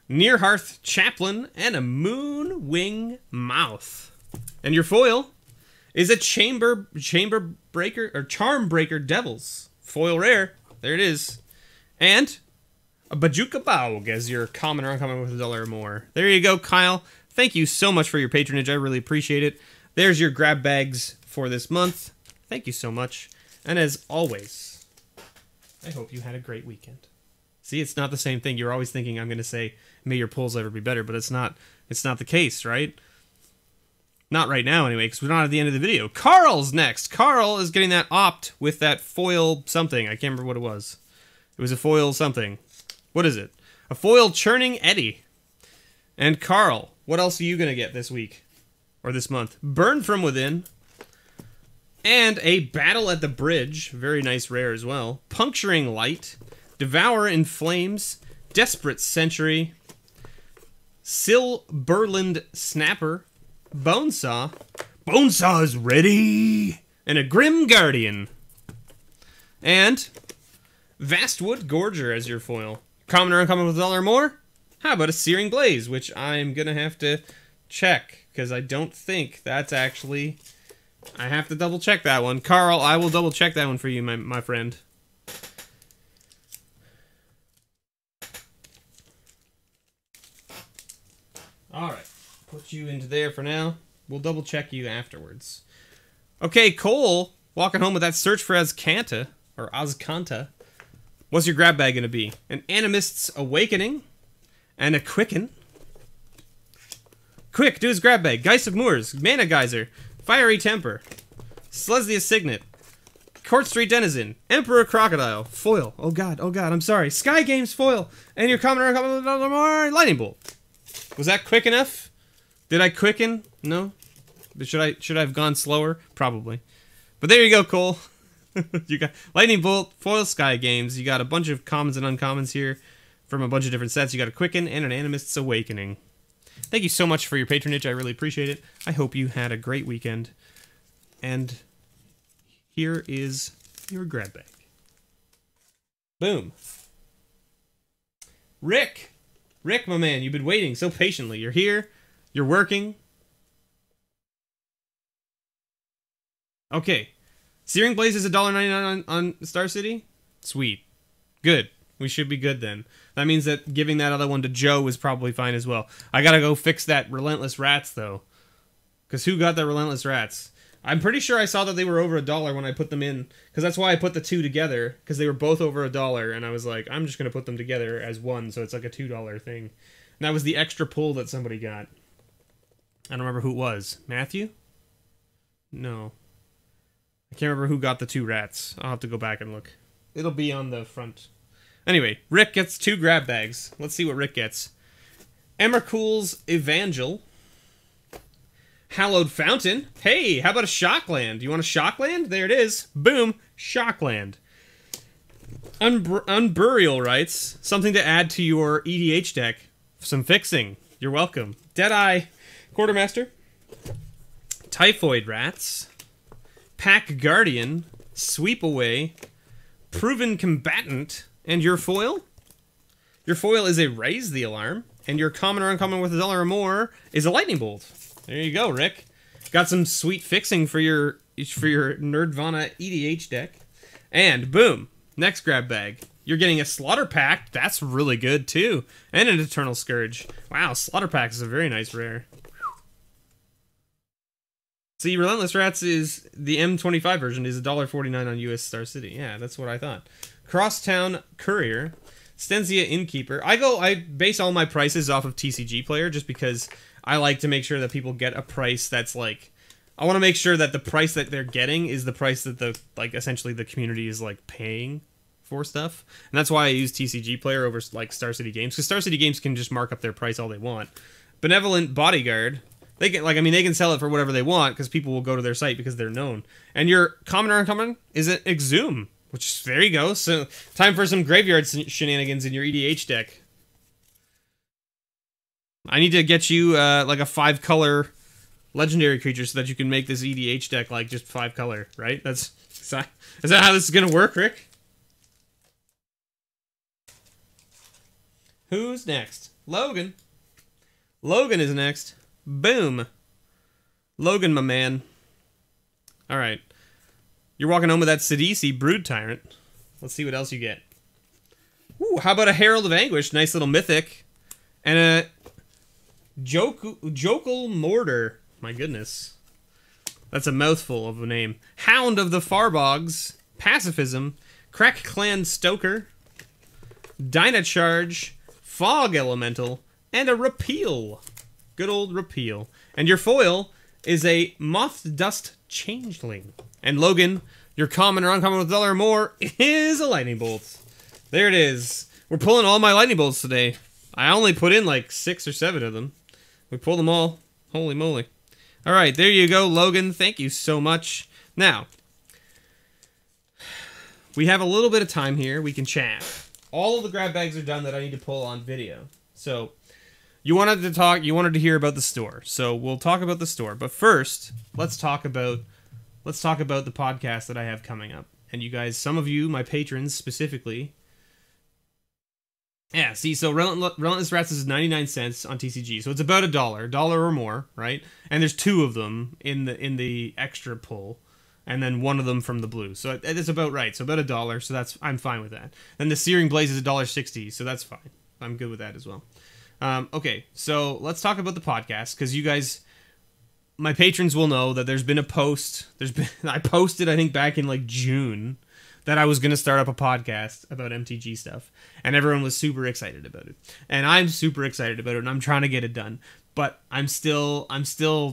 Nearhearth Chaplain. And a Moonwing Mouth. And your foil is a Charm Breaker Devils. Foil rare. There it is. And a Bajuka Baug as your common or uncommon with $1 or more. There you go, Kyle. Thank you so much for your patronage. I really appreciate it. There's your grab bags for this month. Thank you so much. And as always, I hope you had a great weekend. See, it's not the same thing. You're always thinking I'm going to say, may your pulls ever be better, but it's not the case, right? Not right now, anyway, because we're not at the end of the video. Carl's next. Carl is getting that opt with that foil something. I can't remember what it was. It was a foil something. What is it? A foil Churning Eddy. And Carl, what else are you going to get this week? Or this month? Burn From Within. And a Battle at the Bridge. Very nice rare as well. Puncturing Light. Devour in Flames. Desperate Century. Silberland Snapper. Bonesaw. Bonesaw is ready! And a Grim Guardian. And Vastwood Gorger as your foil. Common or uncommon with $1 or more? How about a Searing Blaze, which I'm going to have to check, because I don't think that's actually... I have to double check that one. Carl, I will double check that one for you, my friend. Alright, put you into there for now. We'll double check you afterwards. Okay, Cole, walking home with that search for Azcanta, or Azcanta. What's your grab bag going to be? An Animist's Awakening, and a Quicken. Quick, do his grab bag. Geist of Moors, Mana Geyser, Fiery Temper, Sleslia Signet, Court Street Denizen, Emperor Crocodile, Foil. Oh god, I'm sorry. Sky Games Foil, and your common Lightning Bolt. Was that quick enough? Did I quicken? No? But should I have gone slower? Probably. But there you go, Cole. You got Lightning Bolt, Foil Sky Games. You got a bunch of commons and uncommons here from a bunch of different sets. You got a Quicken and an Animist's Awakening. Thank you so much for your patronage. I really appreciate it. I hope you had a great weekend. And here is your grab bag. Boom. Rick, my man, you've been waiting so patiently. You're here. You're working. Okay. Searing Blaze is $1.99 on Star City? Sweet. Good. We should be good then. That means that giving that other one to Joe is probably fine as well. I gotta go fix that Relentless Rats, though. Because who got the Relentless Rats? I'm pretty sure I saw that they were over $1 when I put them in. Because that's why I put the two together. Because they were both over $1. And I was like, I'm just going to put them together as one. So it's like a $2 thing. And that was the extra pull that somebody got. I don't remember who it was. Matthew? No. I can't remember who got the 2 rats. I'll have to go back and look. It'll be on the front. Anyway, Rick gets 2 grab bags. Let's see what Rick gets. Emrakul's Evangel. Hallowed Fountain. Hey, how about a Shockland? You want a Shockland? There it is. Boom. Shockland. Unburial Rights. Something to add to your EDH deck. Some fixing. You're welcome. Deadeye Quartermaster. Typhoid Rats. Pack Guardian. Sweep Away. Proven Combatant. And your foil? Your foil is a Raise the Alarm. And your common or uncommon with $1 or more is a Lightning Bolt. There you go, Rick. Got some sweet fixing for your Nerdvana EDH deck. And boom, next grab bag. You're getting a Slaughter Pact. That's really good too. And an Eternal Scourge. Wow, Slaughter Pact is a very nice rare. See, Relentless Rats is the M25 version is $1.49 on US Star City. Yeah, that's what I thought. Crosstown Courier. Stenzia Innkeeper. I base all my prices off of TCG Player just because I like to make sure that people get a price that's like, I want to make sure that the price that they're getting is the price that the, like, essentially the community is, like, paying for stuff. And that's why I use TCG Player over, like, Star City Games, because Star City Games can just mark up their price all they want. Benevolent Bodyguard, they can, like, I mean, they can sell it for whatever they want, because people will go to their site because they're known. And your common or uncommon is an Exhume, which, there you go. So, time for some graveyard shenanigans in your EDH deck. I need to get you, like, a 5-color legendary creature so that you can make this EDH deck, like, just 5-color, right? Is that how this is gonna work, Rick? Who's next? Logan. Logan is next. Boom. Logan, my man. Alright. You're walking home with that Sidisi Brood Tyrant. Let's see what else you get. Ooh, how about a Herald of Anguish? Nice little mythic. And a Jokul Mortar. My goodness. That's a mouthful of a name. Hound of the Farbogs. Pacifism. Crack Clan Stoker. Dynacharge. Fog Elemental. And a Repeal. Good old Repeal. And your foil is a Moth Dust Changeling. And Logan, your common or uncommon with $1 or more is a Lightning Bolt. There it is. We're pulling all my Lightning Bolts today. I only put in like 6 or 7 of them. We pulled them all. Holy moly. Alright, there you go, Logan. Thank you so much. Now, we have a little bit of time here. We can chat. All of the grab bags are done that I need to pull on video. So, you wanted to hear about the store. So, we'll talk about the store. But first, let's talk about the podcast that I have coming up. And you guys, some of you, my patrons specifically, Yeah, see, so Relentless Rats is 99 cents on TCG, so it's about $1 or more, right? And there's two of them in the extra pull, and then one of them from the blue. So it's about right. So about $1, so I'm fine with that. Then the Searing Blaze is $1.60, so that's fine. I'm good with that as well. Okay, so let's talk about the podcast, because you guys, my patrons will know that there's been a post. I posted, I think, back in like June, that I was going to start up a podcast about MTG stuff, and everyone was super excited about it. And I'm super excited about it, and I'm trying to get it done. But I'm still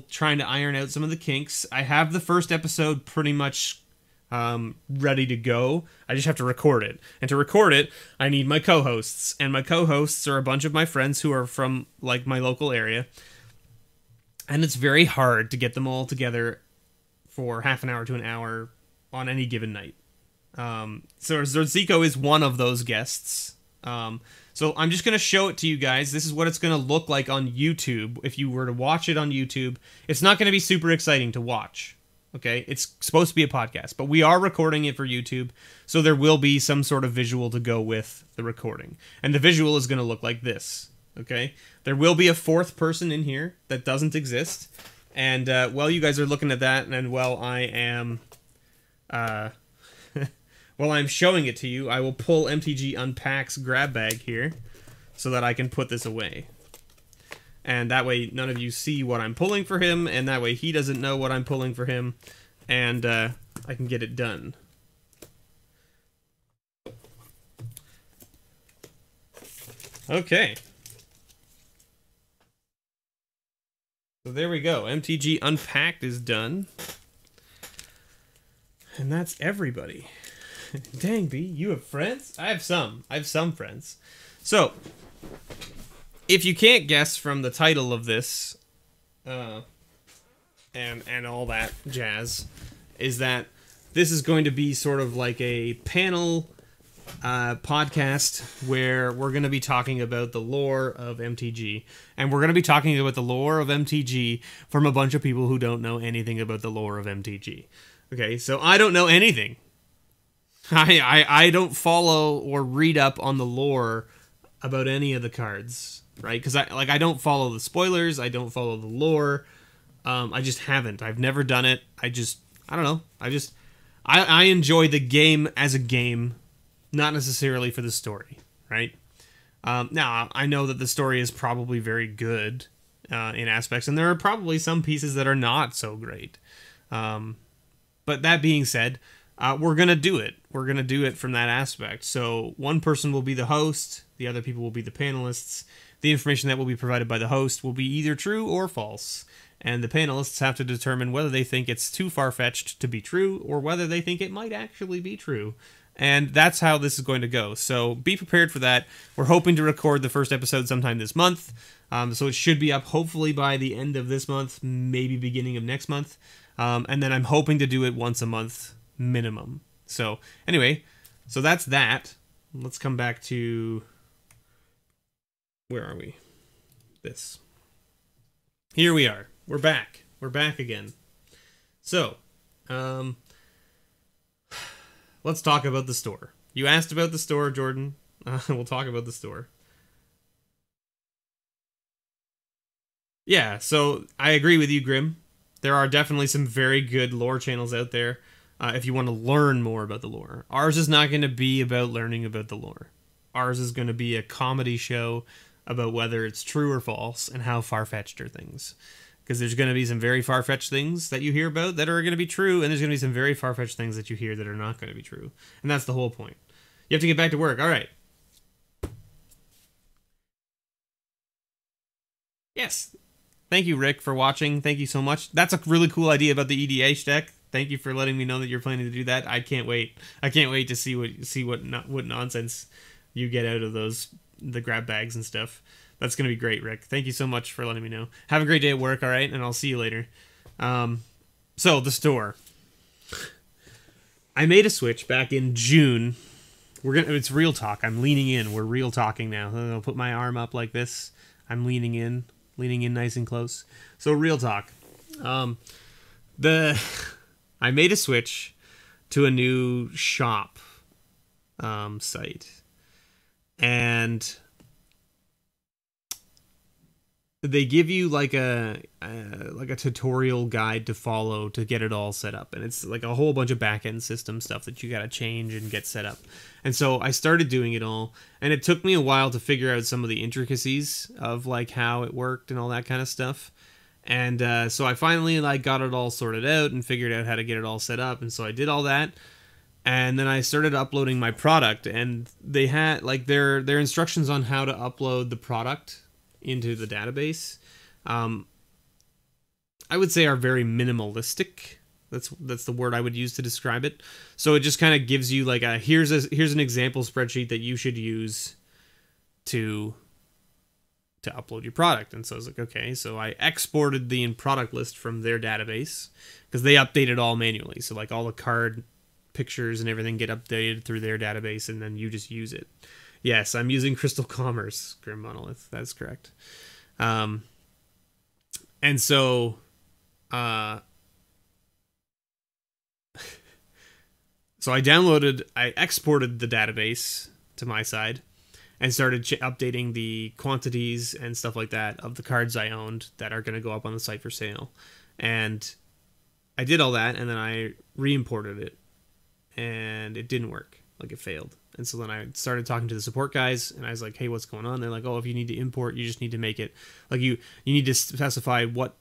trying to iron out some of the kinks. I have the first episode pretty much ready to go. I just have to record it. And to record it, I need my co-hosts. And my co-hosts are a bunch of my friends who are from like my local area. And it's very hard to get them all together for half an hour to an hour on any given night. So Zico is one of those guests. So I'm just going to show it to you guys. This is what it's going to look like on YouTube. If you were to watch it on YouTube, it's not going to be super exciting to watch. Okay. It's supposed to be a podcast, but we are recording it for YouTube. So there will be some sort of visual to go with the recording. And the visual is going to look like this. Okay. There will be a fourth person in here that doesn't exist. And, while you guys are looking at that, and while I am, while I'm showing it to you, I will pull Mtg Unpack's grab bag here so that I can put this away. And that way none of you see what I'm pulling for him, and that way he doesn't know what I'm pulling for him, and I can get it done. Okay. So there we go. Mtg Unpacked is done. And that's everybody. Dang, B, you have friends? I have some. I have some friends. So, if you can't guess from the title of this, and all that jazz, is that this is going to be sort of like a panel podcast where we're going to be talking about the lore of MTG. And we're going to be talking about the lore of MTG from a bunch of people who don't know anything about the lore of MTG. Okay, so I don't know anything. I don't follow or read up on the lore about any of the cards, right? Because I don't follow the spoilers, I don't follow the lore. I just haven't. I've never done it. I don't know. I enjoy the game as a game, not necessarily for the story, right? Now I know that the story is probably very good in aspects, and there are probably some pieces that are not so great. But that being said, we're going to do it. We're going to do it from that aspect. So one person will be the host. The other people will be the panelists. The information that will be provided by the host will be either true or false. And the panelists have to determine whether they think it's too far-fetched to be true or whether they think it might actually be true. And that's how this is going to go. So be prepared for that. We're hoping to record the first episode sometime this month. So it should be up hopefully by the end of this month, maybe beginning of next month. And then I'm hoping to do it once a month minimum. So anyway, so that's that. Let's come back to, where are we? This. Here we are. We're back. We're back again. So, let's talk about the store. You asked about the store, Jordan. We'll talk about the store. Yeah, so I agree with you, Grim. There are definitely some very good lore channels out there if you want to learn more about the lore. Ours is not going to be about learning about the lore. Ours is going to be a comedy show about whether it's true or false and how far-fetched are things. Because there's going to be some very far-fetched things that you hear about that are going to be true, and there's going to be some very far-fetched things that you hear that are not going to be true. And that's the whole point. You have to get back to work. All right. Yes. Thank you, Rick, for watching. Thank you so much. That's a really cool idea about the EDH deck. Thank you for letting me know that you're planning to do that. I can't wait. I can't wait to see what nonsense you get out of the grab bags and stuff. That's going to be great, Rick. Thank you so much for letting me know. Have a great day at work, all right? And I'll see you later. So, the store. I made a switch back in June. It's real talk. I'm leaning in. We're real talking now. I'll put my arm up like this. I'm leaning in nice and close. So, real talk. I made a switch to a new shop site. And they give you like a tutorial guide to follow to get it all set up, and it's like a whole bunch of back-end system stuff that you got to change and get set up. And so I started doing it all, and it took me a while to figure out some of the intricacies of like how it worked and all that kind of stuff. And so I finally like got it all sorted out and figured out how to get it all set up, and so I did all that. And then I started uploading my product, and they had like their instructions on how to upload the product into the database, I would say are very minimalistic. That's the word I would use to describe it. So it just kind of gives you like here's an example spreadsheet that you should use to upload your product. And so I was like, okay, so I exported the in product list from their database because they update it all manually. So like all the card pictures and everything get updated through their database, and then you just use it. Yes, I'm using Crystal Commerce, Grim Monolith. That's correct. And so, so I exported the database to my side and started updating the quantities and stuff like that of the cards I owned that are going to go up on the site for sale. And I did all that, and then I re-imported it, and it didn't work. Like, it failed. And so then I started talking to the support guys, and I was like, hey, what's going on? They're like, oh, if you need to import, you just need to make it like you need to specify what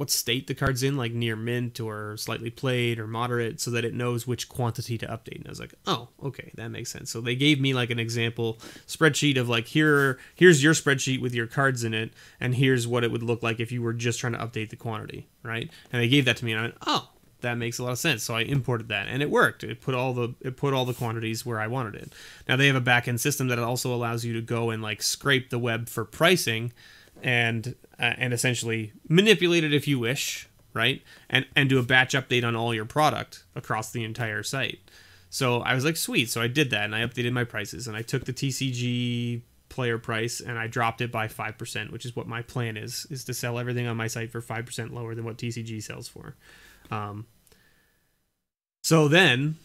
state the card's in, like near mint or slightly played or moderate, so that it knows which quantity to update. And I was like, oh, okay, that makes sense. So they gave me like an example spreadsheet of like, here's your spreadsheet with your cards in it, and here's what it would look like if you were just trying to update the quantity, right? And they gave that to me, and I went, oh, that makes a lot of sense. So I imported that, and it worked. It put all the quantities where I wanted it. Now they have a back-end system that also allows you to go and like scrape the web for pricing, and essentially manipulate it if you wish, right? And do a batch update on all your product across the entire site. So I was like, sweet. So I did that, and I updated my prices, and I took the TCG player price and I dropped it by 5%, which is what my plan is to sell everything on my site for 5% lower than what TCG sells for. So then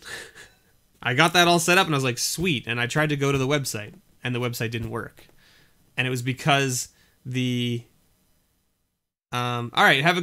I got that all set up, and I was like, sweet. And I tried to go to the website, and the website didn't work. And it was because all right, have a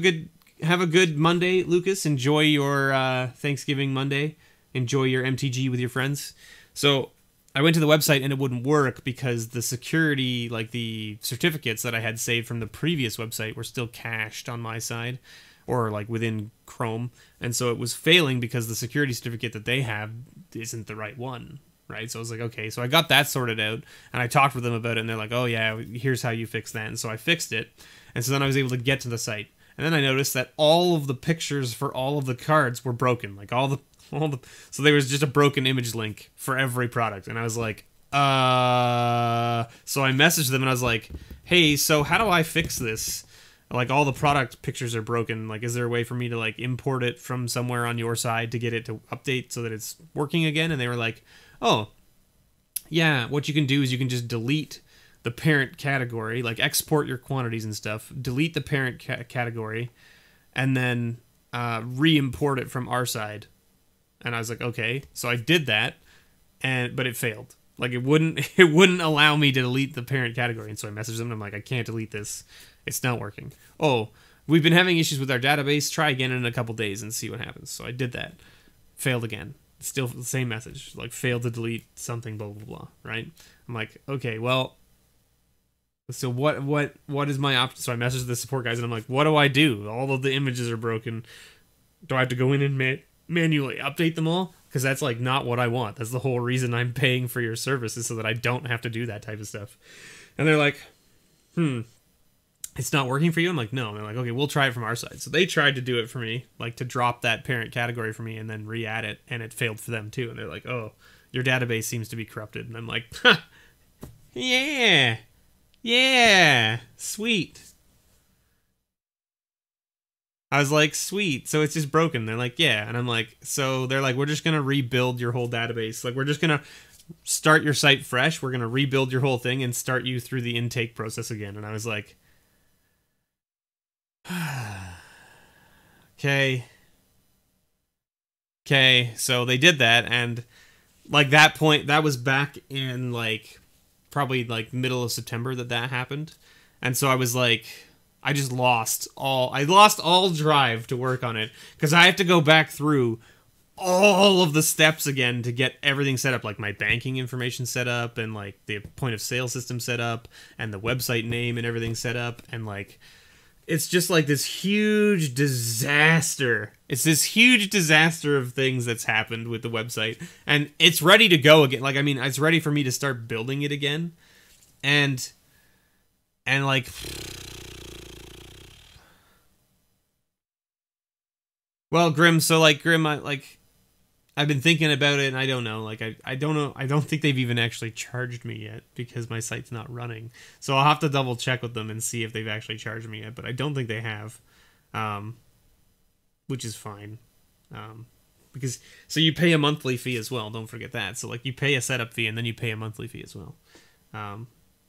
good Monday, Lucas. Enjoy your Thanksgiving Monday. Enjoy your MTG with your friends. So I went to the website, and it wouldn't work because the security, like the certificates that I had saved from the previous website, were still cached on my side, or like within Chrome. And so it was failing because the security certificate that they have isn't the right one, right? So I was like, okay, so I got that sorted out, and I talked with them about it, and they're like, oh yeah, here's how you fix that. And so I fixed it, and so then I was able to get to the site, and then I noticed that all of the pictures for all of the cards were broken, like all the so there was just a broken image link for every product. And I was like, so I messaged them, and I was like, hey, so how do I fix this? Like, all the product pictures are broken. Like, is there a way for me to like import it from somewhere on your side to get it to update so that it's working again? And they were like, oh, yeah, what you can do is you can just delete the parent category, like export your quantities and stuff, delete the parent category, and then re-import it from our side. And I was like, okay. So I did that, but it failed. Like, it wouldn't allow me to delete the parent category. And so I messaged them, and I'm like, I can't delete this. It's not working. Oh, we've been having issues with our database. Try again in a couple days and see what happens. So I did that. Failed again. Still the same message. Like, failed to delete something, blah, blah, blah, right? I'm like, okay, well, so what is my option? So I messaged the support guys, and I'm like, what do I do? All of the images are broken. Do I have to go in and manually update them all? Because that's like not what I want. That's the whole reason I'm paying for your services, so that I don't have to do that type of stuff. And they're like, it's not working for you? I'm like, no. And they're like, okay, we'll try it from our side. So they tried to do it for me, like to drop that parent category for me and then re-add it, and it failed for them too. And they're like, oh, your database seems to be corrupted. And I'm like, yeah, sweet. I was like, sweet. So it's just broken. They're like, yeah. And I'm like, so they're like, we're just going to rebuild your whole database. Like, we're just going to start your site fresh. We're going to rebuild your whole thing and start you through the intake process again. And I was like, okay, so they did that, and like that point, that was back in like probably like middle of September that happened, And so I was like, I lost all drive to work on it because I have to go back through all of the steps again to get everything set up, like my banking information set up and like the point of sale system set up and the website name and everything set up. And like, it's just like this huge disaster. It's this huge disaster of things that's happened with the website, and it's ready to go again. Like, I mean, it's ready for me to start building it again. And like, well, Grim, so like Grim, I've been thinking about it, and I don't know. Like, I don't know. I don't think they've even actually charged me yet because my site's not running. So I'll have to double check with them and see if they've actually charged me yet. But I don't think they have, which is fine. Because so you pay a monthly fee as well. Don't forget that. So like you pay a setup fee and then you pay a monthly fee as well.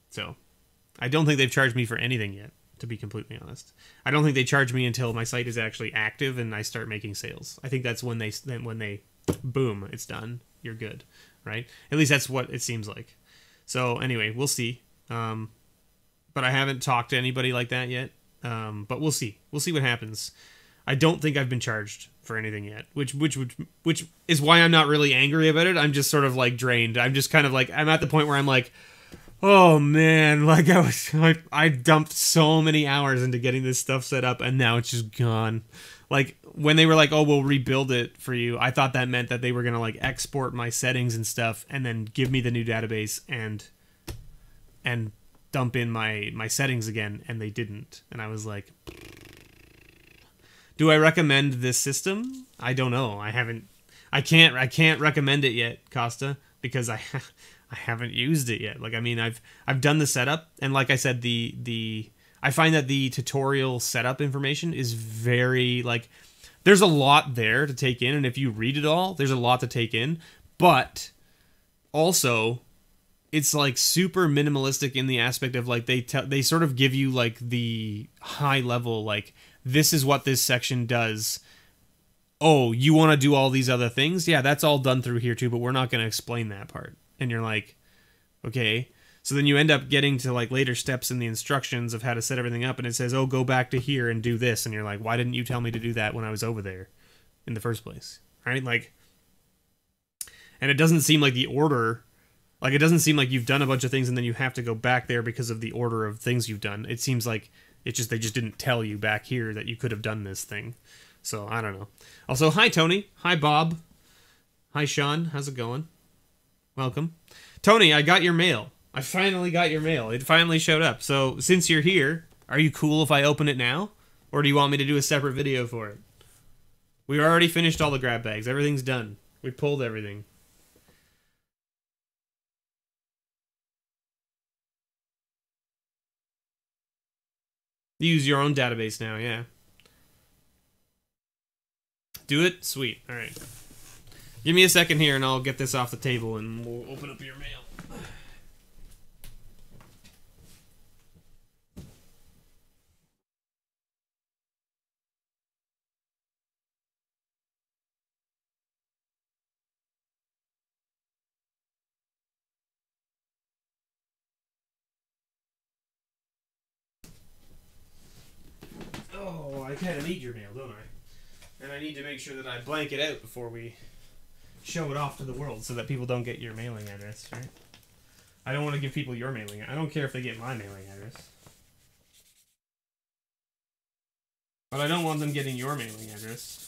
So I don't think they've charged me for anything yet, to be completely honest. I don't think they charge me until my site is actually active and I start making sales. I think that's when they boom, it's done. You're good, right? At least that's what it seems like. So anyway, we'll see. But I haven't talked to anybody like that yet. But we'll see. We'll see what happens. I don't think I've been charged for anything yet, which is why I'm not really angry about it. I'm just sort of like drained. I'm just kind of like, I'm at the point where I'm like, oh man, like I dumped so many hours into getting this stuff set up and now it's just gone. Like when they were like, oh, we'll rebuild it for you, I thought that meant that they were going to like export my settings and stuff and then give me the new database and dump in my settings again, and they didn't. And I was like, do I recommend this system? I don't know. I can't recommend it yet, Costa, because I haven't used it yet. Like, I mean, I've done the setup, and like I said, I find that the tutorial setup information is very, like, there's a lot there to take in, and if you read it all, there's a lot to take in, but also it's like super minimalistic in the aspect of like they sort of give you like the high level, like, this is what this section does. Oh, you want to do all these other things? Yeah, that's all done through here too, but we're not going to explain that part. And you're like, okay. So then you end up getting to like later steps in the instructions of how to set everything up, and it says, oh, go back to here and do this. And you're like, why didn't you tell me to do that when I was over there in the first place? Right? Like, and it doesn't seem like the order, like it doesn't seem like you've done a bunch of things and then you have to go back there because of the order of things you've done. It seems like they just didn't tell you back here that you could have done this thing. So I don't know. Also, hi Tony, hi Bob, hi Sean, how's it going? Welcome. Tony, I got your mail. I finally got your mail. It finally showed up. So since you're here, are you cool if I open it now? Or do you want me to do a separate video for it? We already finished all the grab bags. Everything's done. We pulled everything. Use your own database now, yeah. Do it? Sweet. Alright. Give me a second here and I'll get this off the table and we'll open up your mail. Oh, I kind of need your mail, don't I? And I need to make sure that I blank it out before we show it off to the world so that people don't get your mailing address, right? I don't want to give people your mailing. I don't care if they get my mailing address. But I don't want them getting your mailing address.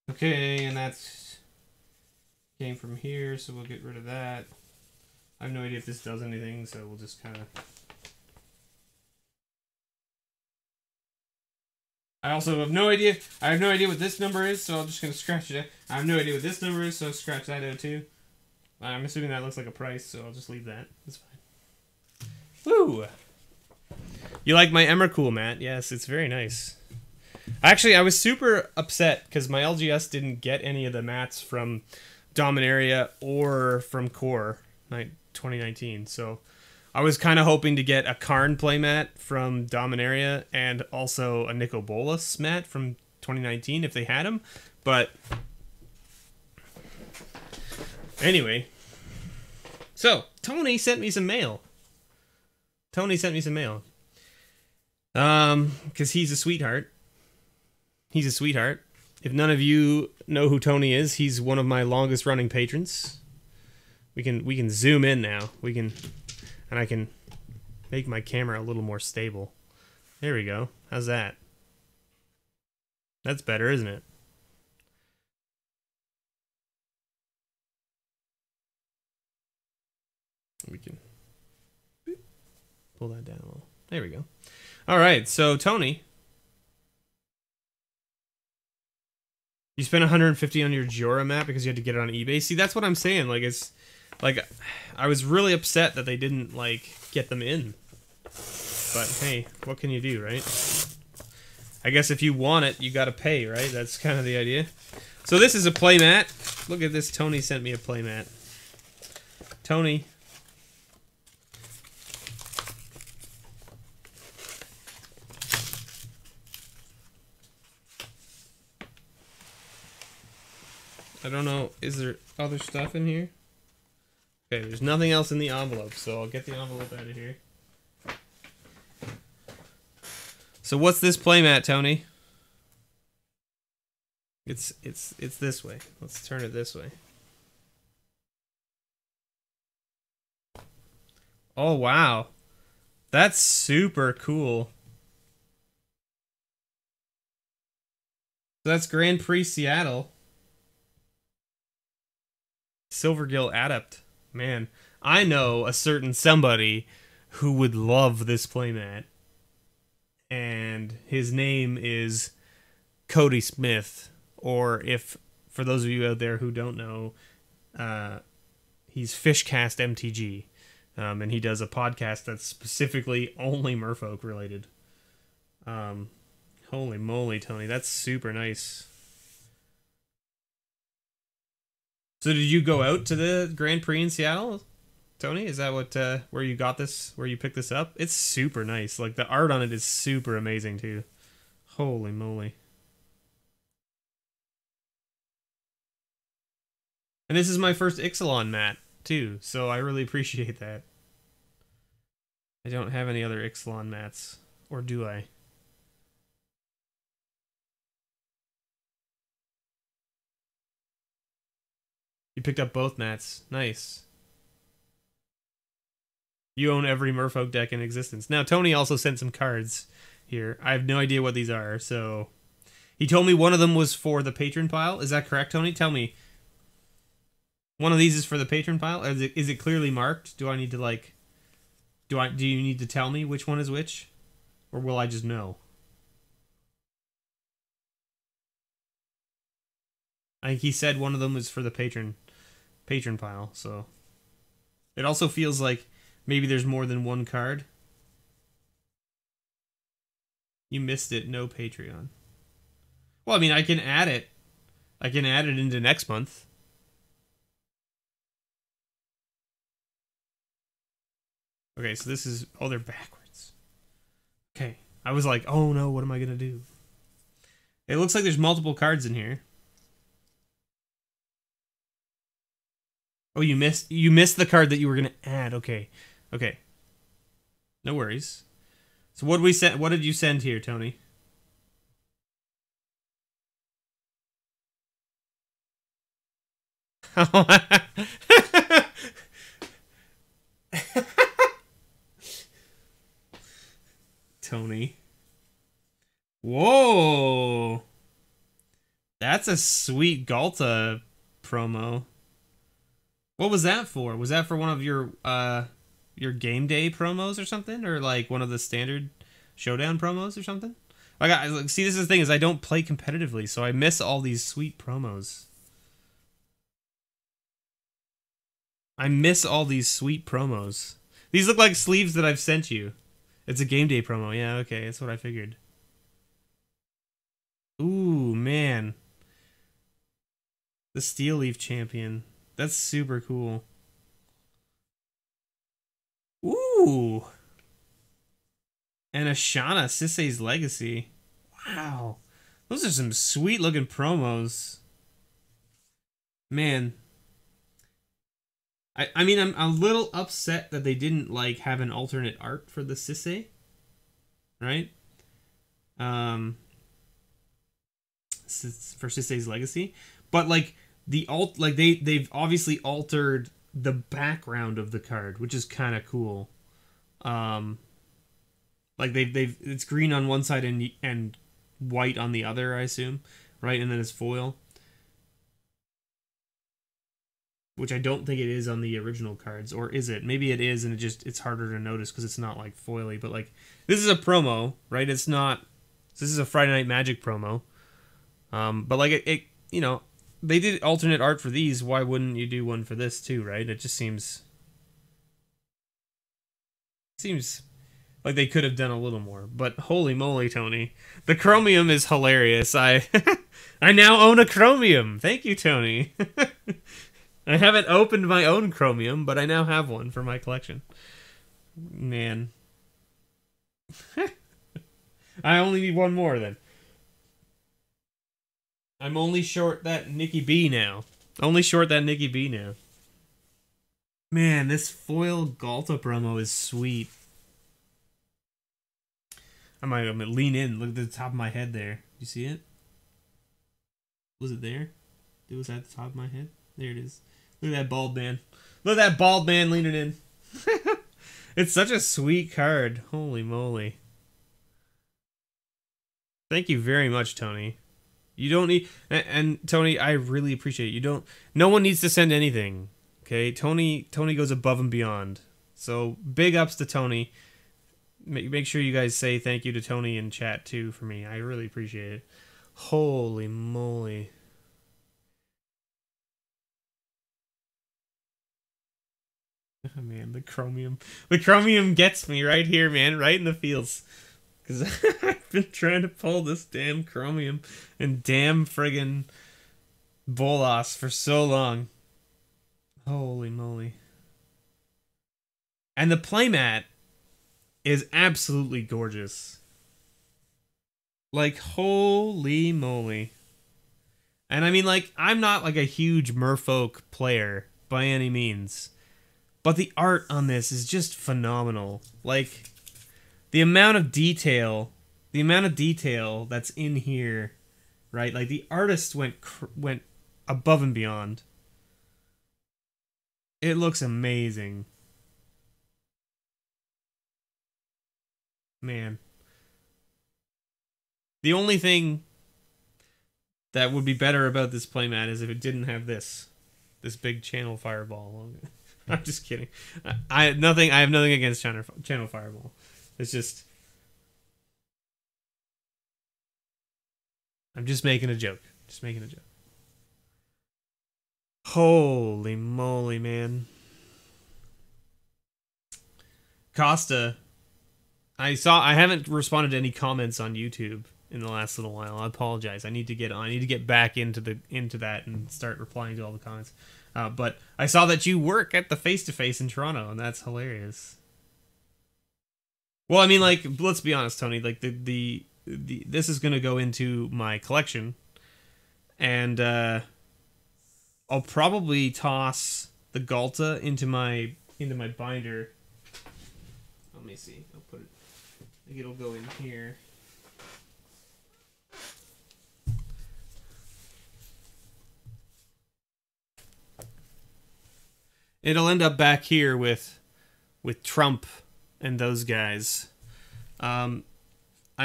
Okay, and that's came from here, so we'll get rid of that. I have no idea if this does anything, so we'll just kind of... I also have no idea. I have no idea what this number is, so I'm just going to scratch it out. I have no idea what this number is, so scratch that out too. I'm assuming that looks like a price, so I'll just leave that. That's fine. Woo! You like my Emmercool mat? Yes, it's very nice. Actually, I was super upset because my LGS didn't get any of the mats from Dominaria or from Core 2019. So I was kind of hoping to get a Karn playmat from Dominaria and also a Nico Bolas mat from 2019 if they had them. But anyway, so Tony sent me some mail. Because he's a sweetheart. If none of you know who Tony is, he's one of my longest running patrons. We can zoom in now. And I can make my camera a little more stable. There we go. How's that? That's better, isn't it? We can pull that down a little. There we go. All right, so Tony, you spent 150 on your Jora map because you had to get it on eBay. See, that's what I'm saying. Like, it's like I was really upset that they didn't like get them in. But hey, what can you do, right? I guess if you want it, you got to pay, right? That's kind of the idea. So this is a playmat. Look at this. Tony sent me a playmat. Tony. I don't know, is there other stuff in here? Okay, there's nothing else in the envelope, so I'll get the envelope out of here. So what's this playmat, Tony? It's this way. Let's turn it this way. Oh, wow. That's super cool. So that's Grand Prix Seattle. Silver Gill Adept. Man, I know a certain somebody who would love this playmat. And his name is Cody Smith. Or if, for those of you out there who don't know, he's Fishcast MTG. And he does a podcast that's specifically only Merfolk related. Holy moly, Tony. That's super nice. So did you go out to the Grand Prix in Seattle, Tony? Is that what where you got this? Where you picked this up? It's super nice. Like the art on it is super amazing too. Holy moly! And this is my first Ixalan mat too, so I really appreciate that. I don't have any other Ixalan mats, or do I? You picked up both mats. Nice. You own every Merfolk deck in existence. Now, Tony also sent some cards here. I have no idea what these are, so... He told me one of them was for the patron pile. Is that correct, Tony? Tell me. One of these is for the patron pile? Is it clearly marked? Do I need to, like... Do you need to tell me which one is which? Or will I just know? I think he said one of them was for the patron pile, so it also feels like maybe there's more than one card. You missed it, no Patreon. Well, I mean, I can add it into next month. Okay, so this is, oh, they're backwards. Okay, I was like, oh no, what am I gonna do? It looks like there's multiple cards in here. Oh, you missed the card that you were gonna add. Okay. Okay. No worries. So what did you send here, Tony? Tony. Whoa. That's a sweet Galta promo. What was that for? Was that for one of your game day promos or something? Or like one of the standard showdown promos or something? Like, see, this is the thing, is I don't play competitively, so I miss all these sweet promos. I miss all these sweet promos. These look like sleeves that I've sent you. It's a game day promo. Yeah, okay, that's what I figured. Ooh, man. The Steel Leaf Champion. That's super cool. Ooh. And Ashana, Sisei's Legacy. Wow. Those are some sweet looking promos. Man. I mean, I'm a little upset that they didn't, like, have an alternate art for the Sisei. Right? For Sisei's Legacy. But, like, they've obviously altered the background of the card, which is kind of cool. Like it's green on one side and white on the other, I assume, right? And then it's foil, which I don't think it is on the original cards, or is it? Maybe it is, and it's harder to notice because it's not like foily. But like this is a promo, right? It's not. This is a Friday Night Magic promo. But like it you know, they did alternate art for these. Why wouldn't you do one for this too, right? It just seems like they could have done a little more. But holy moly, Tony, the Chromium is hilarious. I now own a Chromium. Thank you, Tony. I haven't opened my own Chromium, but I now have one for my collection. Man. I only need one more then. I'm only short that Nikki B now. Only short that Nikki B now. Man, this foil Galta promo is sweet. I'm gonna lean in. Look at the top of my head there. You see it? Was it there? It was at the top of my head. There it is. Look at that bald man. Look at that bald man leaning in. It's such a sweet card. Holy moly. Thank you very much, Tony. You don't need... And Tony, I really appreciate it. You don't... No one needs to send anything. Okay? Tony goes above and beyond. So, big ups to Tony. Make sure you guys say thank you to Tony in chat, too, for me. I really appreciate it. Holy moly. Oh, man, the Chromium. The Chromium gets me right here, man. Right in the feels. Because I've been trying to pull this damn Chromium and damn friggin' Bolas for so long. Holy moly. And the playmat is absolutely gorgeous. Like, holy moly. And I mean, like, I'm not like a huge Merfolk player by any means. But the art on this is just phenomenal. Like, the amount of detail that's in here, right? Like, the artist went above and beyond. It looks amazing. Man. The only thing that would be better about this playmat is if it didn't have this big channel fireball along it. I'm just kidding. I have nothing against channel fireball. It's just I'm just making a joke. Just making a joke. Holy moly, man. Costa. I haven't responded to any comments on YouTube in the last little while. I apologize. I need to get back into that and start replying to all the comments. But I saw that you work at the face-to-face in Toronto, and that's hilarious. Well, I mean, like, let's be honest, Tony. Like, this is gonna go into my collection, and I'll probably toss the Galta into my binder. Let me see. I'll put it. I think it'll go in here. It'll end up back here with Trump and those guys. I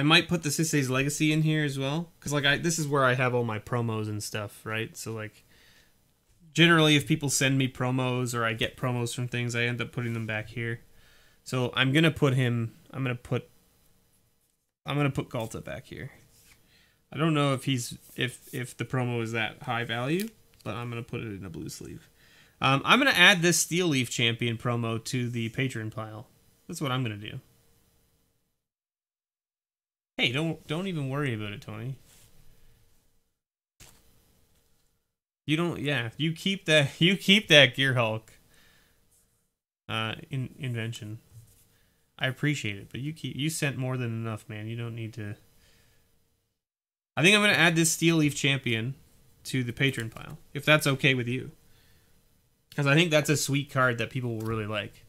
might put the Sisei's Legacy in here as well, because like this is where I have all my promos and stuff, right? So like, generally, if people send me promos or I get promos from things, I end up putting them back here. So I'm gonna put Galta back here. I don't know if if the promo is that high value, but I'm gonna put it in a blue sleeve. I'm gonna add this Steel Leaf Champion promo to the Patron pile. That's what I'm gonna do. Hey, don't even worry about it, Tony. You don't. Yeah, you keep that. You keep that Gear Hulk. Invention. I appreciate it, but you sent more than enough, man. You don't need to. I think I'm gonna add this Steel Leaf Champion to the patron pile, if that's okay with you, because I think that's a sweet card that people will really like.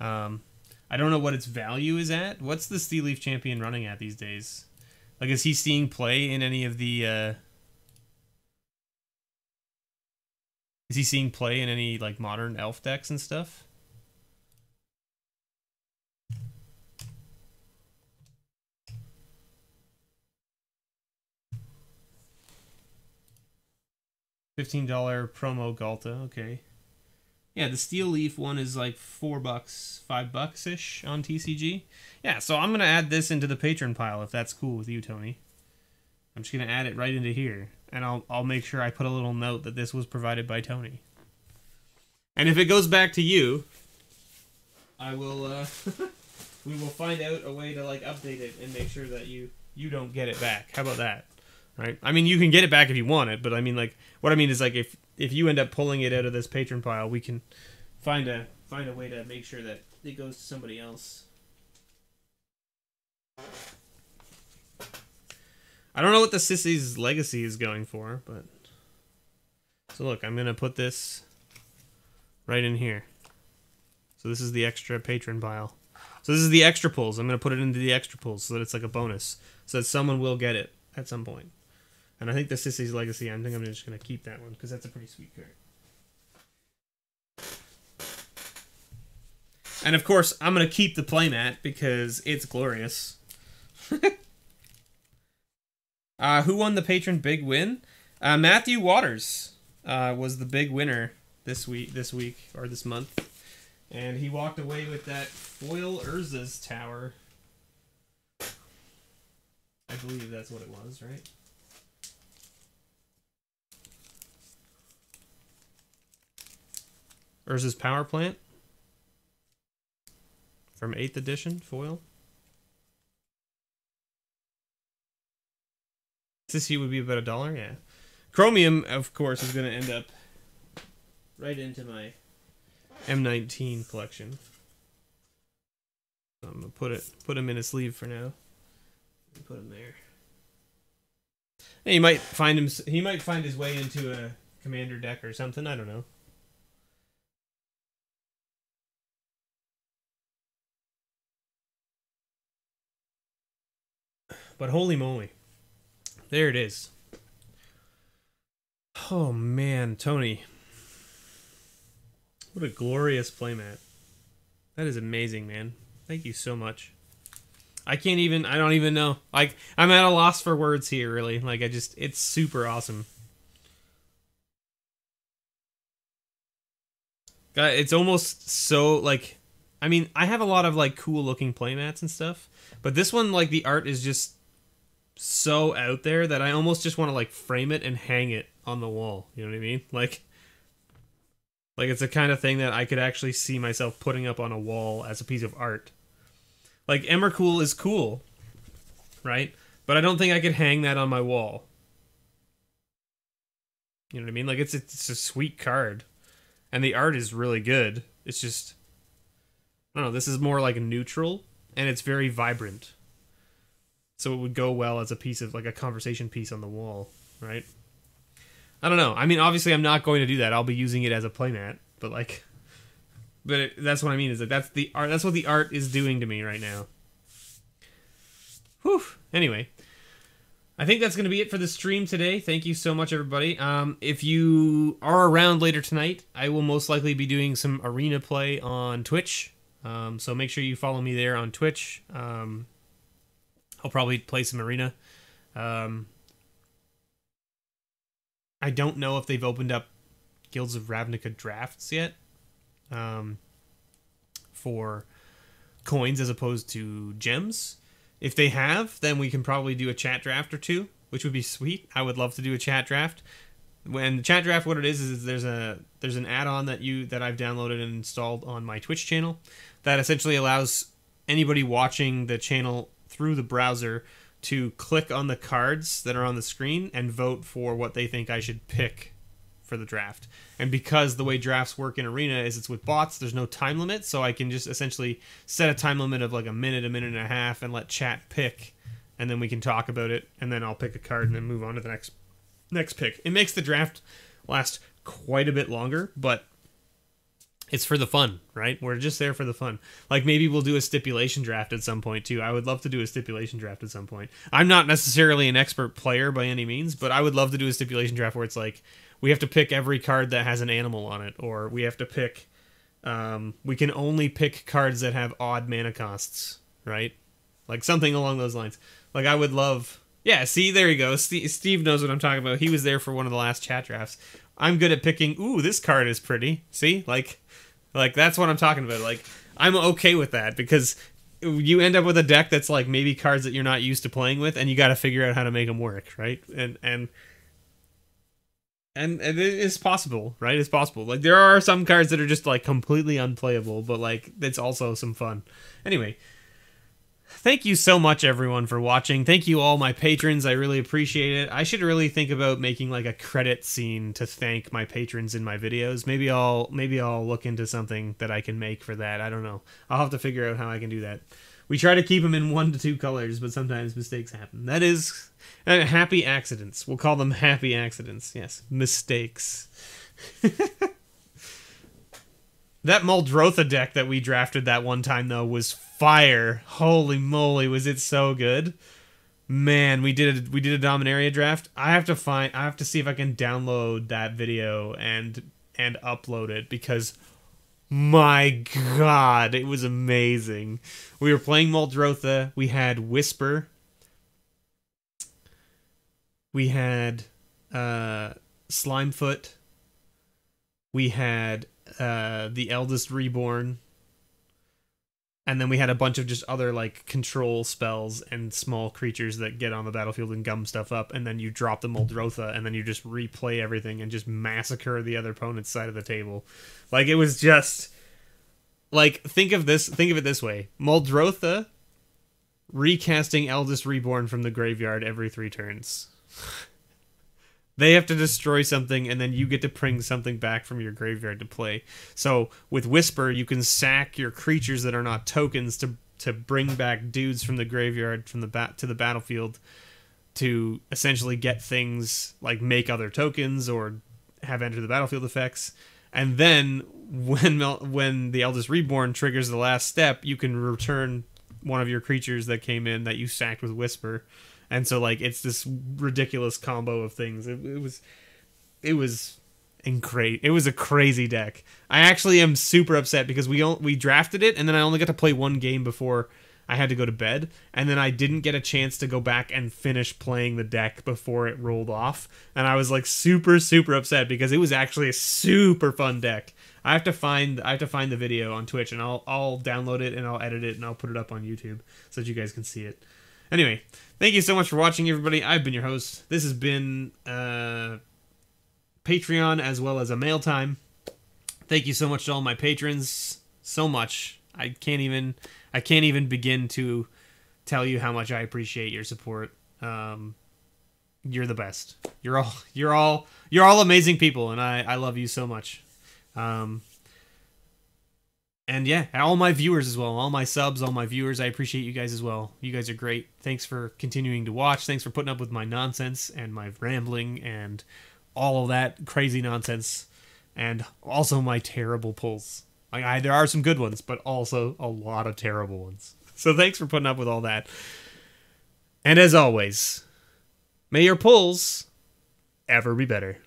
I don't know what its value is at. What's the Steel Leaf Champion running at these days? Like, is he seeing play in any of the? Is he seeing play in any like modern elf decks and stuff? $15 promo Galta, okay. Yeah, the Steel Leaf one is like $4, $5-ish on TCG. Yeah, so I'm gonna add this into the patron pile if that's cool with you, Tony. I'm just gonna add it right into here, and I'll make sure I put a little note that this was provided by Tony. And if it goes back to you, I will we will find out a way to like update it and make sure that you don't get it back. How about that? Right? I mean, you can get it back if you want it, but I mean, like, what I mean is, like, if you end up pulling it out of this patron pile, we can find a way to make sure that it goes to somebody else. I don't know what the Sissy's Legacy is going for, but so look, I'm gonna put this right in here. So this is the extra patron pile. So this is the extra pulls. I'm gonna put it into the extra pulls so that it's like a bonus, so that someone will get it at some point. And I think the Sissy's Legacy, I think I'm just going to keep that one, because that's a pretty sweet card. And of course, I'm going to keep the playmat, because it's glorious. Who won the patron big win? Matthew Waters was the big winner this week, or this month. And he walked away with that foil Urza's Tower. I believe that's what it was, right? Urza's Power Plant from 8th edition foil. Sissy would be about $1, yeah. Chromium, of course, is going to end up right into my M19 collection. So I'm gonna put him in a sleeve for now. Put him there. And he might find his way into a commander deck or something. I don't know. But holy moly. There it is. Oh man, Tony. What a glorious playmat. That is amazing, man. Thank you so much. I don't even know. Like, I'm at a loss for words here, really. Like, it's super awesome. God, it's almost so, like, I mean, I have a lot of, like, cool looking playmats and stuff, but this one, like, the art is just so out there that I almost just want to, like, frame it and hang it on the wall. You know what I mean? Like it's the kind of thing that I could actually see myself putting up on a wall as a piece of art. Like, Emrakul is cool, right? But I don't think I could hang that on my wall. You know what I mean? Like, it's a sweet card. And the art is really good. It's just, I don't know, this is more like a neutral, and it's very vibrant. So it would go well as a piece of, like, a conversation piece on the wall, right? I don't know. I mean, obviously I'm not going to do that. I'll be using it as a playmat, but, like, that's what I mean, is that that's the art. That's what the art is doing to me right now. Whew. Anyway, I think that's going to be it for the stream today. Thank you so much, everybody. If you are around later tonight, I will most likely be doing some arena play on Twitch. So make sure you follow me there on Twitch. I'll probably play some arena. I don't know if they've opened up Guilds of Ravnica drafts yet. For coins as opposed to gems. If they have, then we can probably do a chat draft or two, which would be sweet. I would love to do a chat draft. When the chat draft, what it is there's an add-on that I've downloaded and installed on my Twitch channel that essentially allows anybody watching the channel through the browser to click on the cards that are on the screen and vote for what they think I should pick for the draft. And because the way drafts work in Arena is it's with bots, there's no time limit, so I can just essentially set a time limit of like a minute and a half, and let chat pick, and then we can talk about it, and then I'll pick a card and then move on to the next pick. It makes the draft last quite a bit longer, but it's for the fun, right? We're just there for the fun. Like, maybe we'll do a stipulation draft at some point, too. I would love to do a stipulation draft at some point. I'm not necessarily an expert player by any means, but I would love to do a stipulation draft where it's like, we have to pick every card that has an animal on it, or we have to pick... we can only pick cards that have odd mana costs, right? Like, something along those lines. Like, I would love... Yeah, see, there you go. Steve knows what I'm talking about. He was there for one of the last chat drafts. I'm good at picking, ooh, this card is pretty. See? Like that's what I'm talking about. Like, I'm okay with that, because you end up with a deck that's like maybe cards that you're not used to playing with, and you got to figure out how to make them work, right? And it is possible, right? It's possible. Like, there are some cards that are just like completely unplayable, but like it's also some fun. Anyway, thank you so much, everyone, for watching. Thank you, all my patrons. I really appreciate it. I should really think about making like a credit scene to thank my patrons in my videos. Maybe I'll look into something that I can make for that. I don't know. I'll have to figure out how I can do that. We try to keep them in 1 to 2 colors, but sometimes mistakes happen. That is happy accidents. We'll call them happy accidents. Yes, mistakes. That Muldrotha deck that we drafted that one time, though, was fire. Holy moly, was it so good. Man, we did a Dominaria draft. I have to see if I can download that video and upload it, because my god, it was amazing. We were playing Muldrotha. We had Whisper. We had Slimefoot. We had the Eldest Reborn, and then we had a bunch of just other like control spells and small creatures that get on the battlefield and gum stuff up, and then you drop the Muldrotha, and then you just replay everything and just massacre the other opponent's side of the table. Like, it was just like, think of it this way: Muldrotha recasting Eldest Reborn from the graveyard every 3 turns. They have to destroy something, and then you get to bring something back from your graveyard to play. So with Whisper, you can sack your creatures that are not tokens to bring back dudes from the graveyard to the battlefield, to essentially get things like make other tokens or have enter the battlefield effects. And then when the Eldest Reborn triggers the last step, you can return one of your creatures that came in that you sacked with Whisper. And so, like, it's this ridiculous combo of things. It was a crazy deck. I actually am super upset because we drafted it, and then I only got to play 1 game before I had to go to bed, and then I didn't get a chance to go back and finish playing the deck before it rolled off. And I was like super upset, because it was actually a super fun deck. I have to find the video on Twitch, and I'll download it, and I'll edit it, and I'll put it up on YouTube so that you guys can see it. Anyway, thank you so much for watching, everybody. I've been your host. This has been Patreon as well as a mail time. Thank you so much to all my patrons. So much. I can't even begin to tell you how much I appreciate your support. You're the best. You're all amazing people, and I love you so much. And yeah, all my viewers as well, all my subs, all my viewers, I appreciate you guys as well. You guys are great. Thanks for continuing to watch. Thanks for putting up with my nonsense and my rambling and all of that crazy nonsense, and also my terrible pulls. Like, there are some good ones, but also a lot of terrible ones. So thanks for putting up with all that. And as always, may your pulls ever be better.